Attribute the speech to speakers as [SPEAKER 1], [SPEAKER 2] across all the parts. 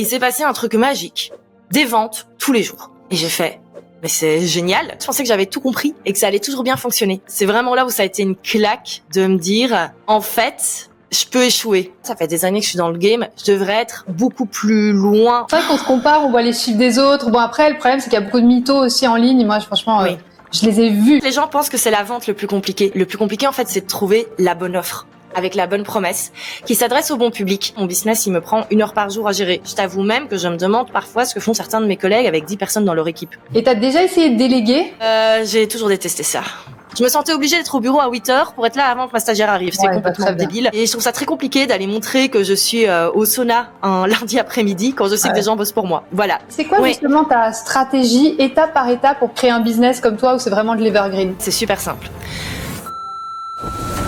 [SPEAKER 1] Il s'est passé un truc magique. Des ventes tous les jours. Et j'ai fait, mais c'est génial. Je pensais que j'avais tout compris et que ça allait toujours bien fonctionner. C'est vraiment là où ça a été une claque de me dire, en fait, je peux échouer. Ça fait des années que je suis dans le game. Je devrais être beaucoup plus loin.
[SPEAKER 2] C'est vrai qu'on se compare, on voit les chiffres des autres. Bon, après, le problème, c'est qu'il y a beaucoup de mythos aussi en ligne. Moi, franchement,
[SPEAKER 1] Oui.
[SPEAKER 2] Je les ai vus.
[SPEAKER 1] Les gens pensent que c'est la vente le plus compliqué. Le plus compliqué, en fait, c'est de trouver la bonne offre, avec la bonne promesse, qui s'adresse au bon public. Mon business, il me prend 1 heure par jour à gérer. Je t'avoue même que je me demande parfois ce que font certains de mes collègues avec 10 personnes dans leur équipe.
[SPEAKER 2] Et t'as déjà essayé de déléguer?
[SPEAKER 1] J'ai toujours détesté ça. Je me sentais obligée d'être au bureau à 8h pour être là avant que ma stagiaire arrive. C'est complètement débile. Et je trouve ça très compliqué d'aller montrer que je suis au sauna un lundi après-midi quand je sais que des gens bossent pour moi. Voilà.
[SPEAKER 2] C'est quoi justement ta stratégie étape par étape pour créer un business comme toi où c'est vraiment de l'evergreen?
[SPEAKER 1] C'est super simple.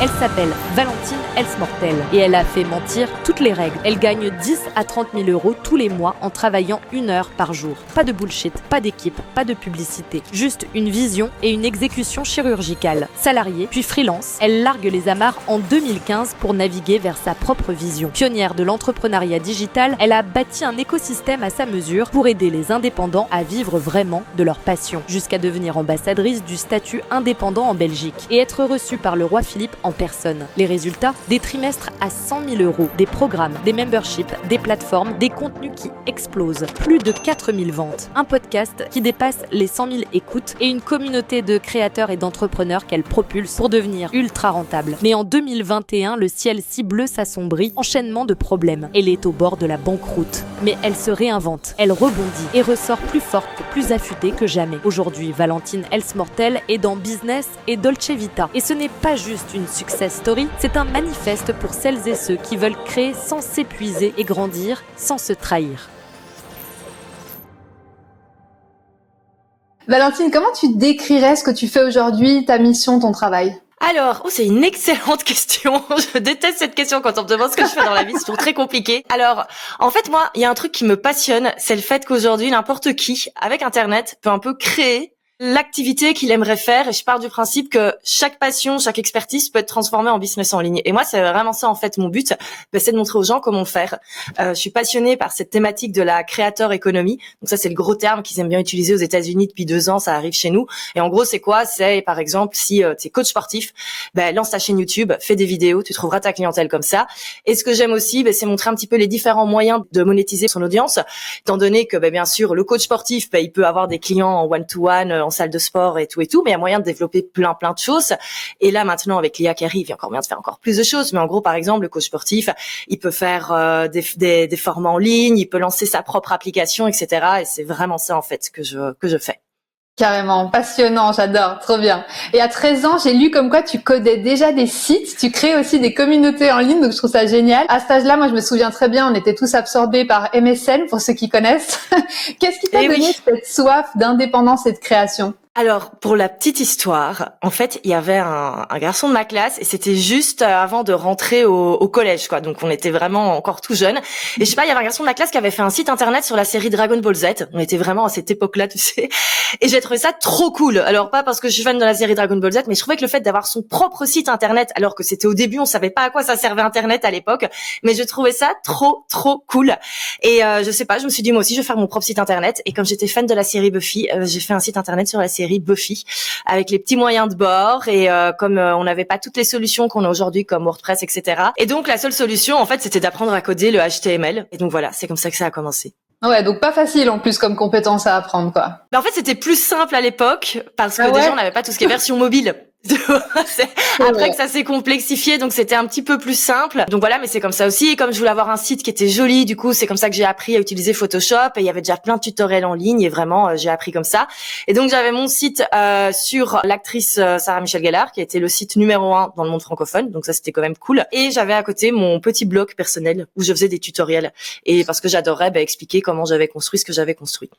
[SPEAKER 3] Elle s'appelle Valentine Elsmortel et elle a fait mentir toutes les règles. Elle gagne 10 à 30 000 euros tous les mois en travaillant 1 heure par jour. Pas de bullshit, pas d'équipe, pas de publicité. Juste une vision et une exécution chirurgicale. Salariée, puis freelance, elle largue les amarres en 2015 pour naviguer vers sa propre vision. Pionnière de l'entrepreneuriat digital, elle a bâti un écosystème à sa mesure pour aider les indépendants à vivre vraiment de leur passion, jusqu'à devenir ambassadrice du statut indépendant en Belgique et être reçue par le roi Philippe en personne. Les résultats, des trimestres à 100 000 euros, des programmes, des memberships, des plateformes, des contenus qui explosent, plus de 4 000 ventes, un podcast qui dépasse les 100 000 écoutes et une communauté de créateurs et d'entrepreneurs qu'elle propulse pour devenir ultra rentable. Mais en 2021, le ciel si bleu s'assombrit, enchaînement de problèmes. Elle est au bord de la banqueroute. Mais elle se réinvente, elle rebondit et ressort plus forte, plus affûtée que jamais. Aujourd'hui, Valentine Elsmortel est dans Business et Dolce Vita. Et ce n'est pas juste une success story, c'est un manifeste pour celles et ceux qui veulent créer sans s'épuiser et grandir sans se trahir.
[SPEAKER 2] Valentine, comment tu décrirais ce que tu fais aujourd'hui, ta mission, ton travail?
[SPEAKER 1] Alors, c'est une excellente question. Je déteste cette question quand on me demande ce que je fais dans la vie, c'est toujours très compliqué. Alors, en fait, moi, il y a un truc qui me passionne, c'est le fait qu'aujourd'hui, n'importe qui, avec Internet, peut un peu créer l'activité qu'il aimerait faire, et je pars du principe que chaque passion, chaque expertise peut être transformée en business en ligne. Et moi, c'est vraiment ça en fait mon but, c'est de montrer aux gens comment faire. Je suis passionnée par cette thématique de la creator economy. Donc ça, c'est le gros terme qu'ils aiment bien utiliser aux États-Unis depuis 2 ans. Ça arrive chez nous. Et en gros, c'est quoi? C'est par exemple si tu es coach sportif, lance ta chaîne YouTube, fais des vidéos, tu trouveras ta clientèle comme ça. Et ce que j'aime aussi, c'est montrer un petit peu les différents moyens de monétiser son audience, étant donné que bien sûr le coach sportif, il peut avoir des clients en one-to-one, en salle de sport et tout, mais il y a moyen de développer plein de choses. Et là, maintenant, avec l'IA qui arrive, il y a encore moyen de faire encore plus de choses. Mais en gros, par exemple, le coach sportif, il peut faire des formats en ligne, il peut lancer sa propre application, etc. Et c'est vraiment ça, en fait, que je fais.
[SPEAKER 2] Carrément, passionnant, j'adore, trop bien. Et à 13 ans, j'ai lu comme quoi tu codais déjà des sites, tu crées aussi des communautés en ligne, donc je trouve ça génial. À cet âge-là, moi je me souviens très bien, on était tous absorbés par MSN, pour ceux qui connaissent. Qu'est-ce qui t'a donné cette soif d'indépendance et de création?
[SPEAKER 1] Alors, pour la petite histoire, en fait, il y avait un garçon de ma classe et c'était juste avant de rentrer au collège, quoi. Donc, on était vraiment encore tout jeunes. Et je sais pas, il y avait un garçon de ma classe qui avait fait un site internet sur la série Dragon Ball Z. On était vraiment à cette époque-là, tu sais. Et j'ai trouvé ça trop cool. Alors, pas parce que je suis fan de la série Dragon Ball Z, mais je trouvais que le fait d'avoir son propre site internet, alors que c'était au début, on savait pas à quoi ça servait internet à l'époque, mais je trouvais ça trop cool. Et je sais pas, je me suis dit moi aussi, je vais faire mon propre site internet. Et comme j'étais fan de la série Buffy, j'ai fait un site internet sur la série Buffy avec les petits moyens de bord et comme on n'avait pas toutes les solutions qu'on a aujourd'hui comme WordPress, etc. Et donc la seule solution en fait c'était d'apprendre à coder le HTML et donc voilà, c'est comme ça que ça a commencé.
[SPEAKER 2] Ouais, donc pas facile en plus comme compétence à apprendre, quoi.
[SPEAKER 1] En fait c'était plus simple à l'époque parce que déjà on n'avait pas tout ce qui est version mobile. Après que ça s'est complexifié, donc c'était un petit peu plus simple. Donc voilà, mais c'est comme ça aussi. Et comme je voulais avoir un site qui était joli, du coup, c'est comme ça que j'ai appris à utiliser Photoshop. Et il y avait déjà plein de tutoriels en ligne et vraiment, j'ai appris comme ça. Et donc j'avais mon site sur l'actrice Sarah Michelle Gellar, qui était le site numéro 1 dans le monde francophone. Donc ça, c'était quand même cool. Et j'avais à côté mon petit blog personnel où je faisais des tutoriels. Et parce que j'adorais expliquer comment j'avais construit ce que j'avais construit.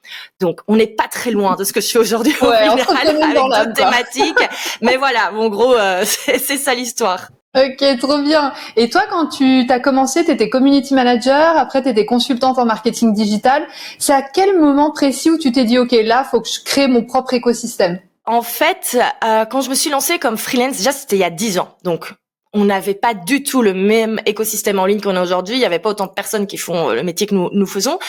[SPEAKER 1] Donc on n'est pas très loin de ce que je fais aujourd'hui au final, avec d'autres thématiques. Mais voilà. En gros, c'est ça l'histoire.
[SPEAKER 2] Ok, trop bien. Et toi, quand tu t'as commencé, t'étais community manager, après t'étais consultante en marketing digital. C'est à quel moment précis où tu t'es dit, ok, là, faut que je crée mon propre écosystème?
[SPEAKER 1] En fait, quand je me suis lancée comme freelance, déjà c'était il y a 10 ans. Donc on n'avait pas du tout le même écosystème en ligne qu'on a aujourd'hui. Il y avait pas autant de personnes qui font le métier que nous faisons.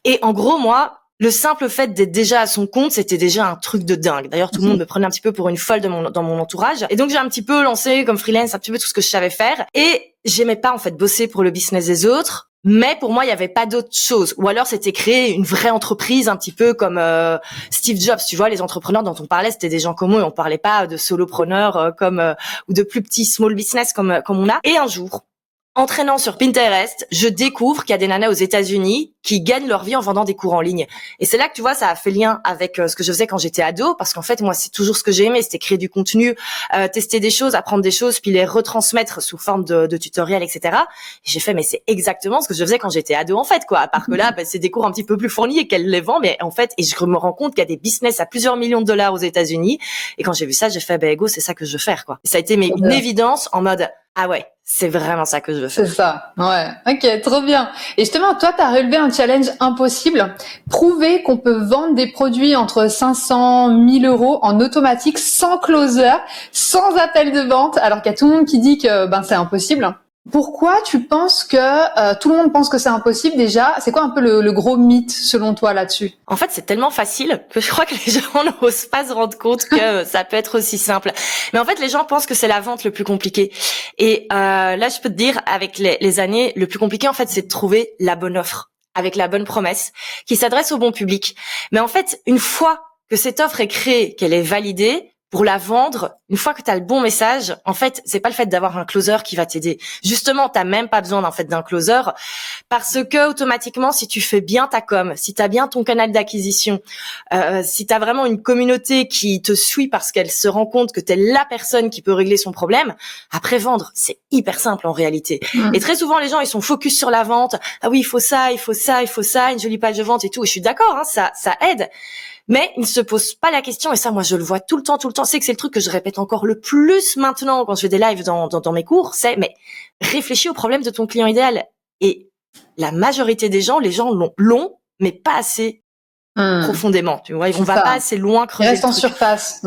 [SPEAKER 1] Et en gros, moi, le simple fait d'être déjà à son compte, c'était déjà un truc de dingue. D'ailleurs, tout le monde me prenait un petit peu pour une folle dans mon entourage. Et donc, j'ai un petit peu lancé comme freelance un petit peu tout ce que je savais faire. Et j'aimais pas, en fait, bosser pour le business des autres. Mais pour moi, il y avait pas d'autre chose. Ou alors, c'était créer une vraie entreprise, un petit peu comme Steve Jobs. Tu vois, les entrepreneurs dont on parlait, c'était des gens comme eux. On parlait pas de solopreneurs ou de plus petits small business comme on a. Et un jour, en traînant sur Pinterest, je découvre qu'il y a des nanas aux États-Unis qui gagnent leur vie en vendant des cours en ligne. Et c'est là que tu vois, ça a fait lien avec ce que je faisais quand j'étais ado, parce qu'en fait, moi, c'est toujours ce que j'ai aimé, c'était créer du contenu, tester des choses, apprendre des choses, puis les retransmettre sous forme de tutoriels, etc. Et j'ai fait, mais c'est exactement ce que je faisais quand j'étais ado, en fait, quoi. À part que là, c'est des cours un petit peu plus fournis et qu'elle les vend, mais en fait, et je me rends compte qu'il y a des business à plusieurs millions de dollars aux États-Unis. Et quand j'ai vu ça, j'ai fait, go, c'est ça que je veux faire, quoi. Et ça a été une évidence en mode, ah ouais, c'est vraiment ça que je veux faire.
[SPEAKER 2] C'est ça, ouais. Ok, trop bien. Et justement, toi, tu as relevé un challenge impossible. Prouver qu'on peut vendre des produits entre 500, 1000 euros en automatique, sans closer, sans appel de vente, alors qu'il y a tout le monde qui dit que c'est impossible. Pourquoi tu penses que tout le monde pense que c'est impossible déjà? C'est quoi un peu le gros mythe selon toi là-dessus?
[SPEAKER 1] En fait, c'est tellement facile que je crois que les gens n'osent pas se rendre compte que ça peut être aussi simple. Mais en fait, les gens pensent que c'est la vente le plus compliqué. Et là, je peux te dire, avec les années, le plus compliqué, en fait, c'est de trouver la bonne offre, avec la bonne promesse, qui s'adresse au bon public. Mais en fait, une fois que cette offre est créée, qu'elle est validée, pour la vendre, une fois que tu as le bon message, en fait, c'est pas le fait d'avoir un closer qui va t'aider. Justement, t'as même pas besoin d'un closer, parce que automatiquement, si tu fais bien ta com, si tu as bien ton canal d'acquisition, si tu as vraiment une communauté qui te suit parce qu'elle se rend compte que tu es la personne qui peut régler son problème, après vendre, c'est hyper simple en réalité. Et très souvent, les gens, ils sont focus sur la vente. Ah oui, il faut ça, il faut ça, il faut ça, une jolie page de vente et tout. Et je suis d'accord, ça aide. Mais il ne se pose pas la question, et ça, moi, je le vois tout le temps. C'est que c'est le truc que je répète encore le plus maintenant quand je fais des lives dans mes cours, mais réfléchis au problème de ton client idéal. Et la majorité des gens, les gens l'ont, mais pas assez profondément. Tu vois, on va pas assez loin creuser.
[SPEAKER 2] Ils restent en surface.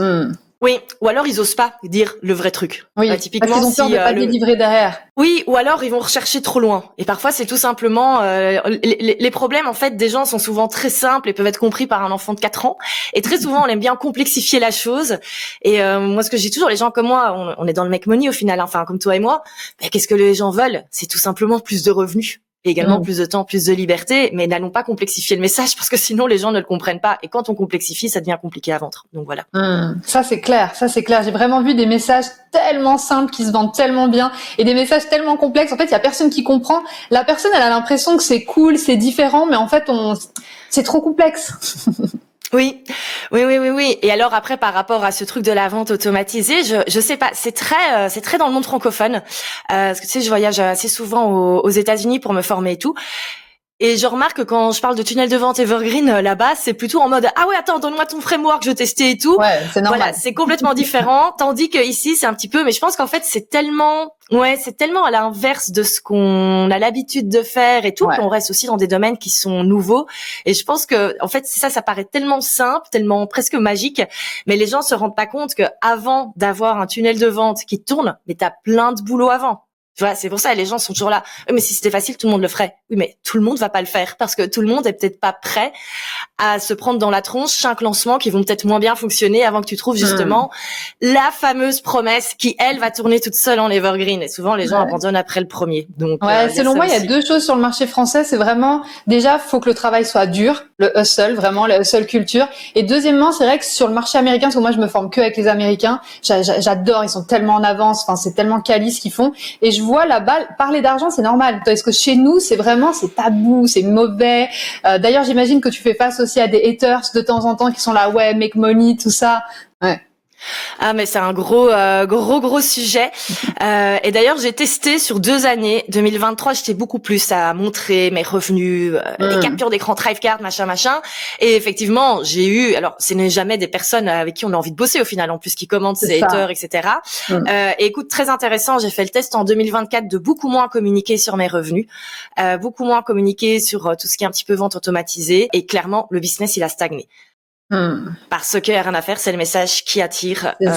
[SPEAKER 1] Oui, ou alors ils osent pas dire le vrai truc.
[SPEAKER 2] Oui, typiquement, parce qu'ils ont peur de pas délivrer derrière.
[SPEAKER 1] Oui, ou alors ils vont rechercher trop loin. Et parfois c'est tout simplement les problèmes en fait des gens sont souvent très simples et peuvent être compris par un enfant de 4 ans. Et très souvent on aime bien complexifier la chose. Et moi ce que je dis toujours, les gens comme moi, on est dans le make money au final, enfin comme toi et moi. Mais qu'est-ce que les gens veulent? C'est tout simplement plus de revenus. Et également plus de temps, plus de liberté, mais n'allons pas complexifier le message parce que sinon les gens ne le comprennent pas. Et quand on complexifie, ça devient compliqué à vendre. Donc voilà.
[SPEAKER 2] Ça c'est clair. J'ai vraiment vu des messages tellement simples qui se vendent tellement bien et des messages tellement complexes. En fait, il y a personne qui comprend. La personne, elle a l'impression que c'est cool, c'est différent, mais en fait, c'est trop complexe.
[SPEAKER 1] Oui. Et alors après, par rapport à ce truc de la vente automatisée, je sais pas, c'est très dans le monde francophone. Parce que tu sais, je voyage assez souvent aux États-Unis pour me former et tout. Et je remarque que quand je parle de tunnel de vente evergreen là-bas, c'est plutôt en mode ah ouais attends donne-moi ton framework, je vais tester et tout.
[SPEAKER 2] Ouais, c'est normal.
[SPEAKER 1] Voilà, c'est complètement différent. Tandis que ici c'est un petit peu, mais je pense qu'en fait c'est tellement à l'inverse de ce qu'on a l'habitude de faire et tout, qu'on reste aussi dans des domaines qui sont nouveaux. Et je pense que en fait ça paraît tellement simple, tellement presque magique, mais les gens se rendent pas compte que avant d'avoir un tunnel de vente qui tourne, mais t'as plein de boulot avant. Tu vois, c'est pour ça, les gens sont toujours là. Oui, mais si c'était facile, tout le monde le ferait. Oui, mais tout le monde va pas le faire parce que tout le monde est peut-être pas prêt à se prendre dans la tronche 5 lancements qui vont peut-être moins bien fonctionner avant que tu trouves justement la fameuse promesse qui, elle, va tourner toute seule en evergreen. Et souvent, les gens abandonnent après le premier. Donc,
[SPEAKER 2] selon moi, il y a 2 choses sur le marché français. C'est vraiment, déjà, faut que le travail soit dur, le hustle, vraiment, la hustle culture. Et deuxièmement, c'est vrai que sur le marché américain, parce que moi, je me forme que avec les Américains, j'adore, ils sont tellement en avance, enfin, c'est tellement quali ce qu'ils font. Et je vois là-bas, parler d'argent, c'est normal. Parce que chez nous, c'est tabou, c'est mauvais. D'ailleurs, j'imagine que tu fais face aussi à des haters de temps en temps qui sont là, ouais, make money, tout ça. Ouais.
[SPEAKER 1] Ah mais c'est un gros sujet. Et d'ailleurs j'ai testé sur 2 années. 2023 j'étais beaucoup plus à montrer mes revenus, les captures d'écran Thrivecart, machin. Et effectivement j'ai eu, alors ce n'est jamais des personnes avec qui on a envie de bosser au final en plus qui commentent ces haters, etc. Et écoute, très intéressant, j'ai fait le test en 2024 de beaucoup moins communiquer sur mes revenus, beaucoup moins communiquer sur tout ce qui est un petit peu vente automatisée. Et clairement le business il a stagné. Parce que y a rien à faire, c'est le message qui attire,
[SPEAKER 2] une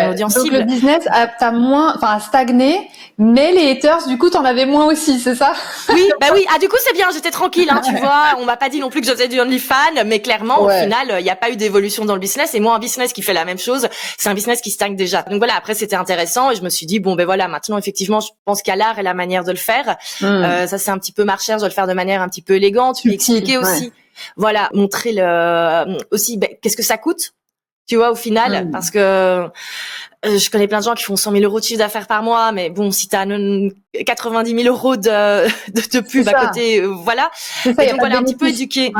[SPEAKER 1] audience
[SPEAKER 2] donc
[SPEAKER 1] cible.
[SPEAKER 2] le business a stagné, mais les haters, du coup, t'en avais moins aussi, c'est ça?
[SPEAKER 1] Oui. Ah, du coup, c'est bien, j'étais tranquille, tu vois. On m'a pas dit non plus que je faisais du OnlyFans, mais clairement, au final, il n'y a pas eu d'évolution dans le business. Et moi, un business qui fait la même chose, c'est un business qui stagne déjà. Donc voilà, après, c'était intéressant et je me suis dit, bon, ben voilà, maintenant, effectivement, je pense qu'il y a l'art et la manière de le faire. Ça, c'est un petit peu ma recherche de le faire de manière un petit peu élégante, puis expliquer aussi. Voilà, montrer aussi qu'est-ce que ça coûte, tu vois, au final, parce que je connais plein de gens qui font 100 000 euros de chiffre d'affaires par mois, mais bon, si t'as 90 000 euros de pub à côté, voilà.
[SPEAKER 2] Et
[SPEAKER 1] donc voilà, un petit peu éduquer.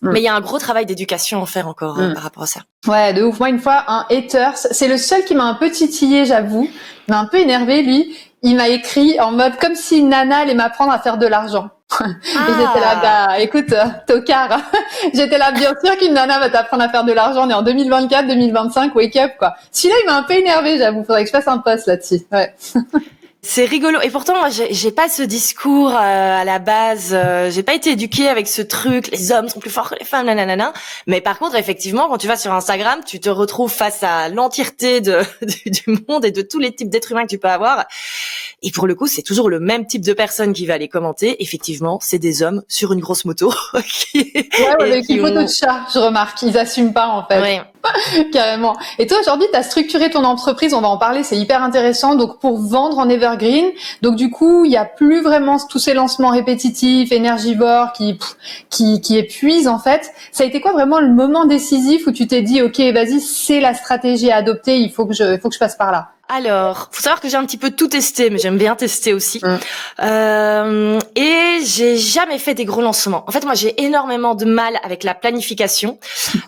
[SPEAKER 1] Mais il y a un gros travail d'éducation à faire encore par rapport à ça.
[SPEAKER 2] Ouais, de ouf. Moi, une fois, un hater, c'est le seul qui m'a un peu titillé, j'avoue. Il m'a un peu énervé, lui. Il m'a écrit en mode comme si une nana allait m'apprendre à faire de l'argent. Et j'étais là, écoute, tocard. J'étais là, bien sûr qu'une nana va t'apprendre à faire de l'argent. On est en 2024, 2025, wake up, quoi. Celui-là, il m'a un peu énervé, j'avoue. Faudrait que je fasse un post là-dessus. Ouais.
[SPEAKER 1] C'est rigolo. Et pourtant, moi, j'ai pas ce discours à la base. J'ai pas été éduquée avec ce truc. Les hommes sont plus forts que les femmes, nanana. Mais par contre, effectivement, quand tu vas sur Instagram, tu te retrouves face à l'entièreté du monde et de tous les types d'êtres humains que tu peux avoir. Et pour le coup, c'est toujours le même type de personne qui va aller commenter. Effectivement, c'est des hommes sur une grosse moto.
[SPEAKER 2] Avec une photo de chat, je remarque. Ils assument pas, en fait.
[SPEAKER 1] Ouais.
[SPEAKER 2] Carrément. Et toi, aujourd'hui, tu as structuré ton entreprise, on va en parler, c'est hyper intéressant. Donc, pour vendre en evergreen, donc du coup, il y a plus vraiment tous ces lancements répétitifs, énergivores qui épuisent, en fait. Ça a été quoi vraiment le moment décisif où tu t'es dit, OK, vas-y, c'est la stratégie à adopter, il faut que je passe par là?
[SPEAKER 1] Alors, faut savoir que j'ai un petit peu tout testé, mais j'aime bien tester aussi. Et j'ai jamais fait des gros lancements. En fait, moi, j'ai énormément de mal avec la planification.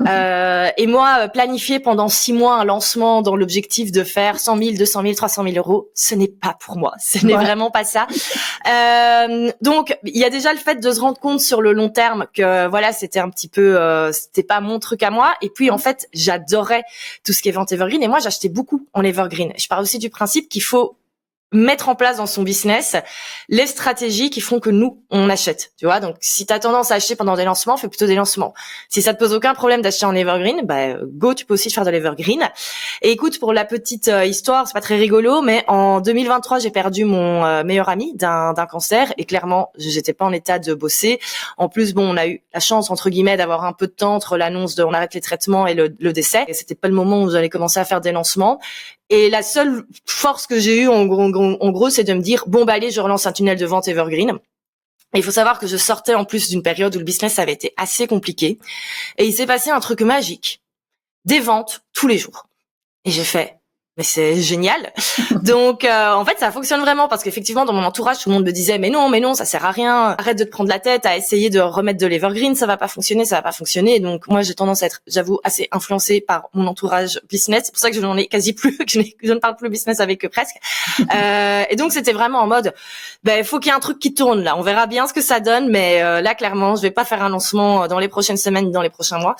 [SPEAKER 1] Et moi, planifier pendant 6 mois un lancement dans l'objectif de faire 100 000, 200 000, 300 000 euros, ce n'est pas pour moi. Ce n'est vraiment pas ça. Donc, il y a déjà le fait de se rendre compte sur le long terme que voilà, c'était un petit peu, c'était pas mon truc à moi. Et puis, en fait, j'adorais tout ce qui est vente evergreen. Et moi, j'achetais beaucoup en evergreen. Je pars aussi du principe qu'il faut mettre en place dans son business les stratégies qui font que nous, on achète, tu vois. Donc, si tu as tendance à acheter pendant des lancements, fais plutôt des lancements. Si ça te pose aucun problème d'acheter en evergreen, go, tu peux aussi faire de l'evergreen. Et écoute, pour la petite histoire, c'est pas très rigolo, mais en 2023, j'ai perdu mon meilleur ami d'un cancer et clairement, j'étais pas en état de bosser. En plus, bon, on a eu la chance, entre guillemets, d'avoir un peu de temps entre l'annonce de on arrête les traitements et le décès. Et c'était pas le moment où j'allais commencer à faire des lancements. Et la seule force que j'ai eue, en gros, c'est de me dire, bon, allez, je relance un tunnel de vente evergreen. Et il faut savoir que je sortais en plus d'une période où le business avait été assez compliqué. Et il s'est passé un truc magique. Des ventes tous les jours. Et j'ai fait, mais c'est génial. Donc, en fait, ça fonctionne vraiment parce qu'effectivement, dans mon entourage, tout le monde me disait, mais non, ça sert à rien. Arrête de te prendre la tête à essayer de remettre de l'evergreen. Ça va pas fonctionner. Donc, moi, j'ai tendance à être, j'avoue, assez influencée par mon entourage business. C'est pour ça que je n'en ai quasi plus, que je ne parle plus business avec eux presque. Et donc, c'était vraiment en mode, faut qu'il y ait un truc qui tourne là. On verra bien ce que ça donne, mais là, clairement, je vais pas faire un lancement dans les prochaines semaines ni dans les prochains mois.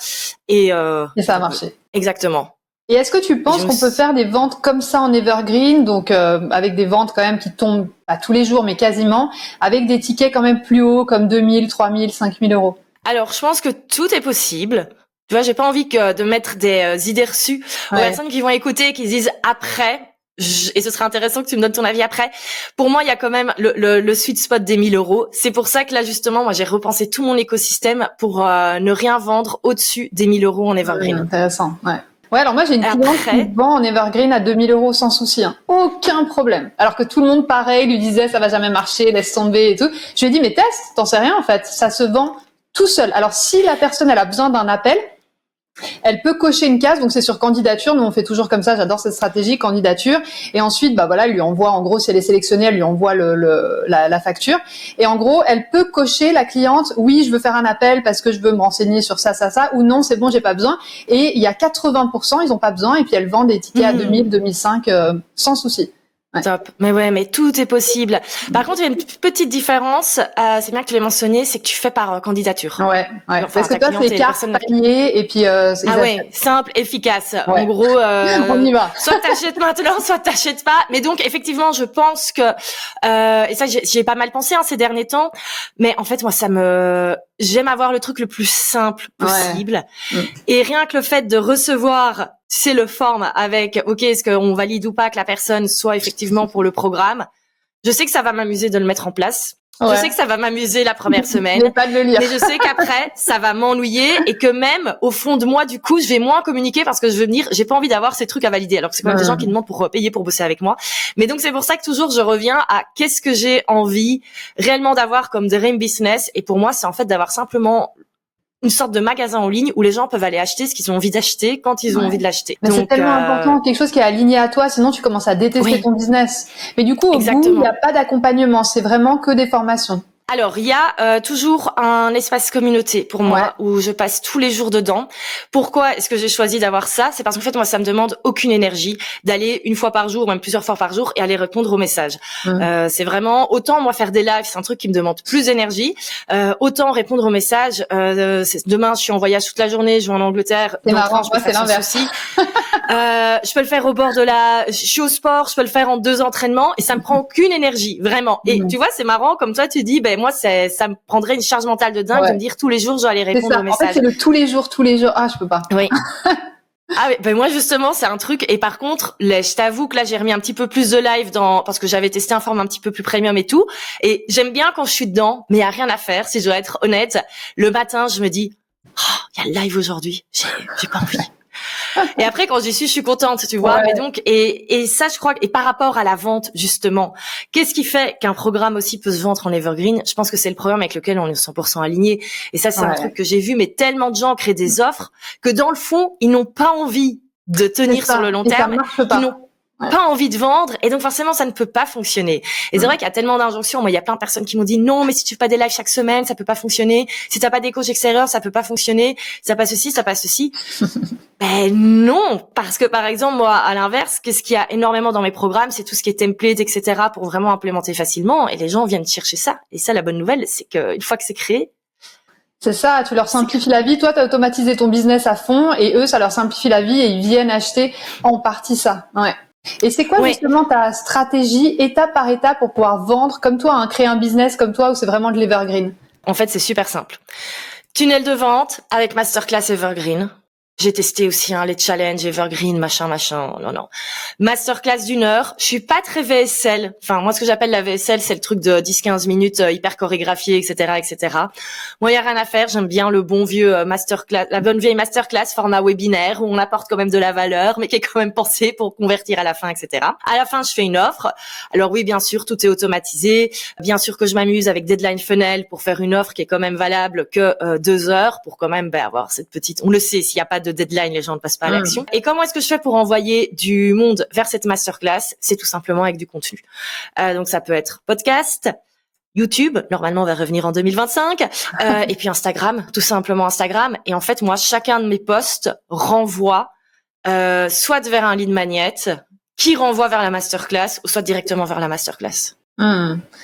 [SPEAKER 1] Et
[SPEAKER 2] ça a marché.
[SPEAKER 1] Exactement.
[SPEAKER 2] Et est-ce que tu penses qu'on peut faire des ventes comme ça en evergreen, donc avec des ventes quand même qui tombent pas tous les jours, mais quasiment, avec des tickets quand même plus hauts, comme 2 000, 3 000, 5 000 euros?
[SPEAKER 1] Alors, je pense que tout est possible. Tu vois, j'ai pas envie de mettre des idées reçues aux personnes qui vont écouter, qui se disent après. Et ce serait intéressant que tu me donnes ton avis après. Pour moi, il y a quand même le sweet spot des 1 000 euros. C'est pour ça que là, justement, moi, j'ai repensé tout mon écosystème pour ne rien vendre au-dessus des 1 000 euros en evergreen.
[SPEAKER 2] Intéressant, ouais. Ouais, alors moi j'ai une cliente qui vend en evergreen à 2 000 euros sans souci, aucun problème. Alors que tout le monde pareil lui disait ça va jamais marcher, laisse tomber et tout. Je lui ai dit mais teste, t'en sais rien en fait, ça se vend tout seul. Alors si la personne elle a besoin d'un appel, elle peut cocher une case, donc c'est sur candidature. Nous on fait toujours comme ça, j'adore cette stratégie, candidature. Et ensuite, elle lui envoie, en gros, si elle est sélectionnée, elle lui envoie la facture. Et en gros, elle peut cocher la cliente, oui, je veux faire un appel parce que je veux me renseigner sur ça, ou non, c'est bon, j'ai pas besoin. Et il y a 80%, ils ont pas besoin, et puis elle vend des tickets à 2000, 2005, sans souci.
[SPEAKER 1] Ouais. Top. Mais tout est possible. Par contre, il y a une petite différence, c'est bien que tu l'aies mentionné, c'est que tu fais par candidature.
[SPEAKER 2] Ouais. Parce que toi, c'est carte, panier, et puis,
[SPEAKER 1] simple, efficace. Ouais. En gros,
[SPEAKER 2] on y va.
[SPEAKER 1] Soit t'achètes maintenant, soit t'achètes pas. Mais donc, effectivement, je pense que, et ça, j'y ai pas mal pensé, ces derniers temps. Mais en fait, moi, j'aime avoir le truc le plus simple possible.
[SPEAKER 2] Ouais.
[SPEAKER 1] Et rien que le fait de recevoir, c'est le form avec, OK, est-ce qu'on valide ou pas que la personne soit effectivement pour le programme? Je sais que ça va m'amuser de le mettre en place. Je sais que ça va m'amuser la première semaine,
[SPEAKER 2] pas de le lire.
[SPEAKER 1] mais je sais qu'après, ça va m'ennuyer et que même au fond de moi, du coup, je vais moins communiquer parce que je veux me dire, j'ai pas envie d'avoir ces trucs à valider. Alors que c'est quand même des gens qui demandent pour payer pour bosser avec moi. Mais donc, c'est pour ça que toujours, je reviens à qu'est-ce que j'ai envie réellement d'avoir comme dream business. Et pour moi, c'est en fait d'avoir simplement une sorte de magasin en ligne où les gens peuvent aller acheter ce qu'ils ont envie d'acheter quand ils ont envie de l'acheter.
[SPEAKER 2] Mais c'est tellement important, quelque chose qui est aligné à toi, sinon tu commences à détester ton business. Mais du coup, au bout, il n'y a pas d'accompagnement, c'est vraiment que des formations.
[SPEAKER 1] Alors, il y a toujours un espace communauté pour moi où je passe tous les jours dedans. Pourquoi est-ce que j'ai choisi d'avoir ça? C'est parce qu'en fait, moi, ça me demande aucune énergie d'aller une fois par jour, même plusieurs fois par jour, et aller répondre aux messages. C'est vraiment, autant moi faire des lives, c'est un truc qui me demande plus d'énergie, autant répondre aux messages. Demain, je suis en voyage toute la journée, je vais en Angleterre.
[SPEAKER 2] C'est marrant, moi, c'est l'inverse.
[SPEAKER 1] Je peux le faire au bord de je suis au sport, je peux le faire en 2 entraînements, et ça me prend aucune énergie, vraiment. Et tu vois, c'est marrant, comme toi, tu dis, moi, ça me prendrait une charge mentale de dingue de me dire tous les jours, je dois aller répondre aux messages.
[SPEAKER 2] En fait, c'est le tous les jours. Ah, je peux pas.
[SPEAKER 1] Oui. Ah oui, moi justement c'est un truc, et par contre je t'avoue que là j'ai remis un petit peu plus de live parce que j'avais testé un format un petit peu plus premium et tout, et j'aime bien quand je suis dedans, mais il y a rien à faire. Si je dois être honnête, le matin je me dis il y a le live aujourd'hui, j'ai pas envie. Et après, quand j'y suis, je suis contente, tu vois. Mais donc, et ça, je crois, et par rapport à la vente, justement, qu'est-ce qui fait qu'un programme aussi peut se vendre en evergreen? Je pense que c'est le programme avec lequel on est 100% aligné. Et ça, c'est un truc que j'ai vu, mais tellement de gens créent des offres que dans le fond, ils n'ont pas envie de tenir sur le long terme. Ils n'ont pas envie de vendre, et donc forcément ça ne peut pas fonctionner. Et c'est vrai qu'il y a tellement d'injonctions. Moi, il y a plein de personnes qui m'ont dit non, mais si tu fais pas des lives chaque semaine, ça peut pas fonctionner. Si t'as pas des coachs extérieurs, ça peut pas fonctionner. Ça passe ceci, ça passe ceci. Ben non, parce que par exemple moi, à l'inverse, qu'est-ce qu'il y a énormément dans mes programmes, c'est tout ce qui est template, etc. pour vraiment implémenter facilement. Et les gens viennent chercher ça. Et ça, la bonne nouvelle, c'est qu'une fois que c'est créé,
[SPEAKER 2] c'est ça, tu leur simplifies la vie. Toi, tu as automatisé ton business à fond, et eux, ça leur simplifie la vie et ils viennent acheter en partie ça. Ouais. Et c'est quoi justement ta stratégie étape par étape pour pouvoir vendre comme toi, créer un business comme toi où c'est vraiment de l'evergreen?
[SPEAKER 1] En fait, c'est super simple. Tunnel de vente avec masterclass evergreen. J'ai testé aussi les challenges evergreen, machin. Non. Masterclass d'1 heure. Je suis pas très VSL. Enfin, moi, ce que j'appelle la VSL, c'est le truc de 10-15 minutes hyper chorégraphié, etc. Moi, il y a rien à faire. J'aime bien le bon vieux masterclass, la bonne vieille masterclass format webinaire où on apporte quand même de la valeur, mais qui est quand même pensée pour convertir à la fin, etc. À la fin, je fais une offre. Alors oui, bien sûr, tout est automatisé. Bien sûr que je m'amuse avec Deadline Funnel pour faire une offre qui est quand même valable que 2 heures pour quand même avoir cette petite. On le sait, s'il y a pas de deadline, les gens ne passent pas à l'action. Et comment est-ce que je fais pour envoyer du monde vers cette masterclass? C'est tout simplement avec du contenu. Donc ça peut être podcast, YouTube, normalement on va revenir en 2025, et puis Instagram, tout simplement Instagram. Et en fait, moi, chacun de mes posts renvoie soit vers un lead magnet qui renvoie vers la masterclass, ou soit directement vers la masterclass.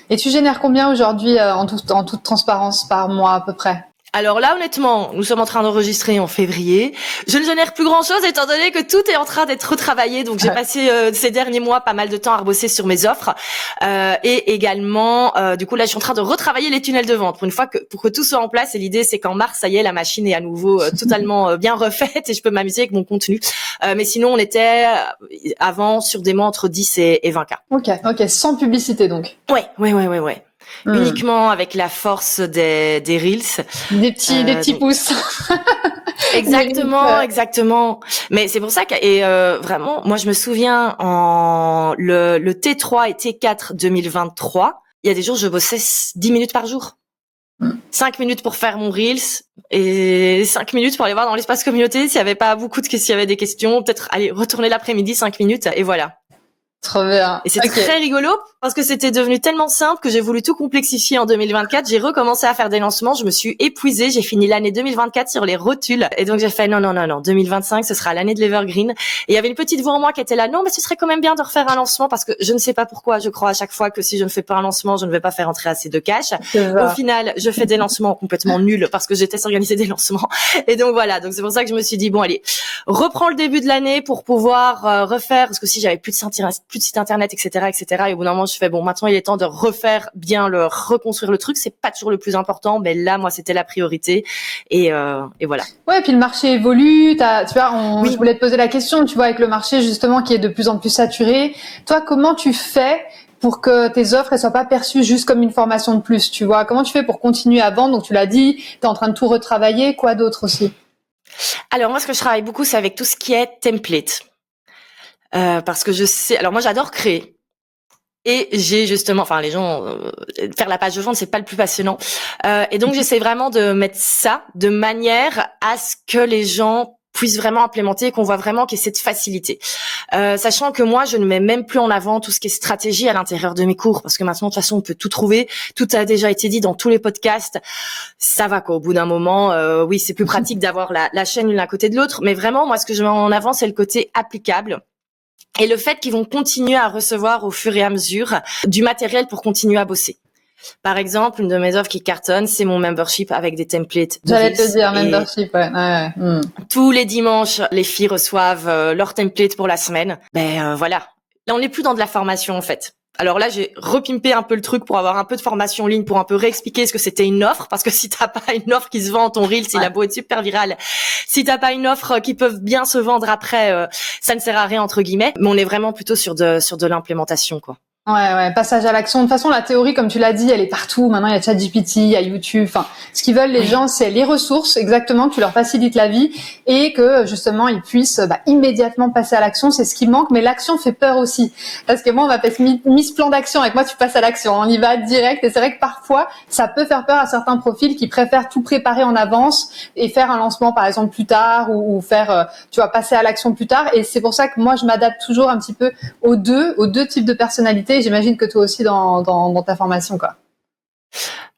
[SPEAKER 2] Et tu génères combien aujourd'hui en toute transparence par mois à peu près?
[SPEAKER 1] Alors là, honnêtement, nous sommes en train d'enregistrer en février. Je ne génère plus grand-chose étant donné que tout est en train d'être retravaillé. Donc, j'ai passé ces derniers mois pas mal de temps à rebosser sur mes offres. Et également, du coup, là, je suis en train de retravailler les tunnels de vente pour que tout soit en place. Et l'idée, c'est qu'en mars, ça y est, la machine est à nouveau totalement bien refaite et je peux m'amuser avec mon contenu. Mais sinon, on était avant sur des mois entre 10 et 20K.
[SPEAKER 2] Ok. Sans publicité, donc.
[SPEAKER 1] Ouais. Uniquement avec la force des Reels.
[SPEAKER 2] Des petits pouces.
[SPEAKER 1] Exactement. Mais c'est pour ça que, vraiment, moi, je me souviens le T3 et T4 2023, il y a des jours, je bossais 10 minutes par jour. 5 minutes pour faire mon Reels et 5 minutes pour aller voir dans l'espace communauté s'il y avait pas beaucoup s'il y avait des questions, peut-être aller retourner l'après-midi 5 minutes et voilà.
[SPEAKER 2] Trop bien.
[SPEAKER 1] Et c'est très rigolo parce que c'était devenu tellement simple que j'ai voulu tout complexifier en 2024. J'ai recommencé à faire des lancements. Je me suis épuisée. J'ai fini l'année 2024 sur les rotules. Et donc, j'ai fait non. 2025, ce sera l'année de l'Evergreen. Et il y avait une petite voix en moi qui était là. Non, mais ce serait quand même bien de refaire un lancement parce que je ne sais pas pourquoi. Je crois à chaque fois que si je ne fais pas un lancement, je ne vais pas faire entrer assez de cash. Au final, je fais des lancements complètement nuls parce que j'ai testé organiser des lancements. Et donc, voilà. Donc, c'est pour ça que je me suis dit, bon, allez, reprends le début de l'année pour pouvoir refaire parce que si j'avais plus de plus de site internet, etc., etc. Et au bout d'un moment, je fais bon, maintenant il est temps de reconstruire le truc. C'est pas toujours le plus important, mais là, moi, c'était la priorité. Et voilà.
[SPEAKER 2] Ouais, et puis le marché évolue. Tu vois,
[SPEAKER 1] Oui.
[SPEAKER 2] je voulais te poser la question. Tu vois, avec le marché justement qui est de plus en plus saturé, toi, comment tu fais pour que tes offres elles soient pas perçues juste comme une formation de plus, tu vois? Comment tu fais pour continuer à vendre? Donc tu l'as dit, tu es en train de tout retravailler, quoi d'autre aussi?
[SPEAKER 1] Alors moi, ce que je travaille beaucoup, c'est avec tout ce qui est template, parce que je sais. Alors moi, j'adore créer. Et j'ai justement, enfin les gens, faire la page de vente, c'est pas le plus passionnant. Et donc j'essaie vraiment de mettre ça de manière à ce que les gens puissent vraiment implémenter, qu'on voit vraiment qu'il y ait cette facilité. Sachant que moi, je ne mets même plus en avant tout ce qui est stratégie à l'intérieur de mes cours, parce que maintenant, de toute façon, on peut tout trouver. Tout a déjà été dit dans tous les podcasts. Ça va quoi. Au bout d'un moment, oui, c'est plus pratique d'avoir la chaîne l'une à côté de l'autre. Mais vraiment, moi, ce que je mets en avant, c'est le côté applicable. Et le fait qu'ils vont continuer à recevoir au fur et à mesure du matériel pour continuer à bosser. Par exemple, une de mes offres qui cartonne, c'est mon membership avec des templates.
[SPEAKER 2] J'allais te dire, membership, ouais.
[SPEAKER 1] Tous les dimanches, les filles reçoivent leur template pour la semaine. Voilà. Là, on n'est plus dans de la formation, en fait. Alors là, j'ai repimpé un peu le truc pour avoir un peu de formation en ligne, pour un peu réexpliquer ce que c'était une offre, parce que si t'as pas une offre qui se vend en ton reel, il a beau être super viral, si t'as pas une offre qui peut bien se vendre après, ça ne sert à rien entre guillemets. Mais on est vraiment plutôt sur de l'implémentation, quoi.
[SPEAKER 2] Ouais, passage à l'action. De toute façon, la théorie, comme tu l'as dit, elle est partout. Maintenant, il y a ChatGPT, il y a YouTube. Enfin, ce qu'ils veulent les gens, c'est les ressources, exactement, que tu leur facilites la vie et que justement ils puissent immédiatement passer à l'action. C'est ce qui manque, mais l'action fait peur aussi. Parce que moi, on m'appelle Miss Plan d'action. Avec moi, tu passes à l'action. On y va direct. Et c'est vrai que parfois, ça peut faire peur à certains profils qui préfèrent tout préparer en avance et faire un lancement, par exemple, plus tard ou faire, passer à l'action plus tard. Et c'est pour ça que moi, je m'adapte toujours un petit peu aux deux types de personnalités. J'imagine que toi aussi dans ta formation, quoi.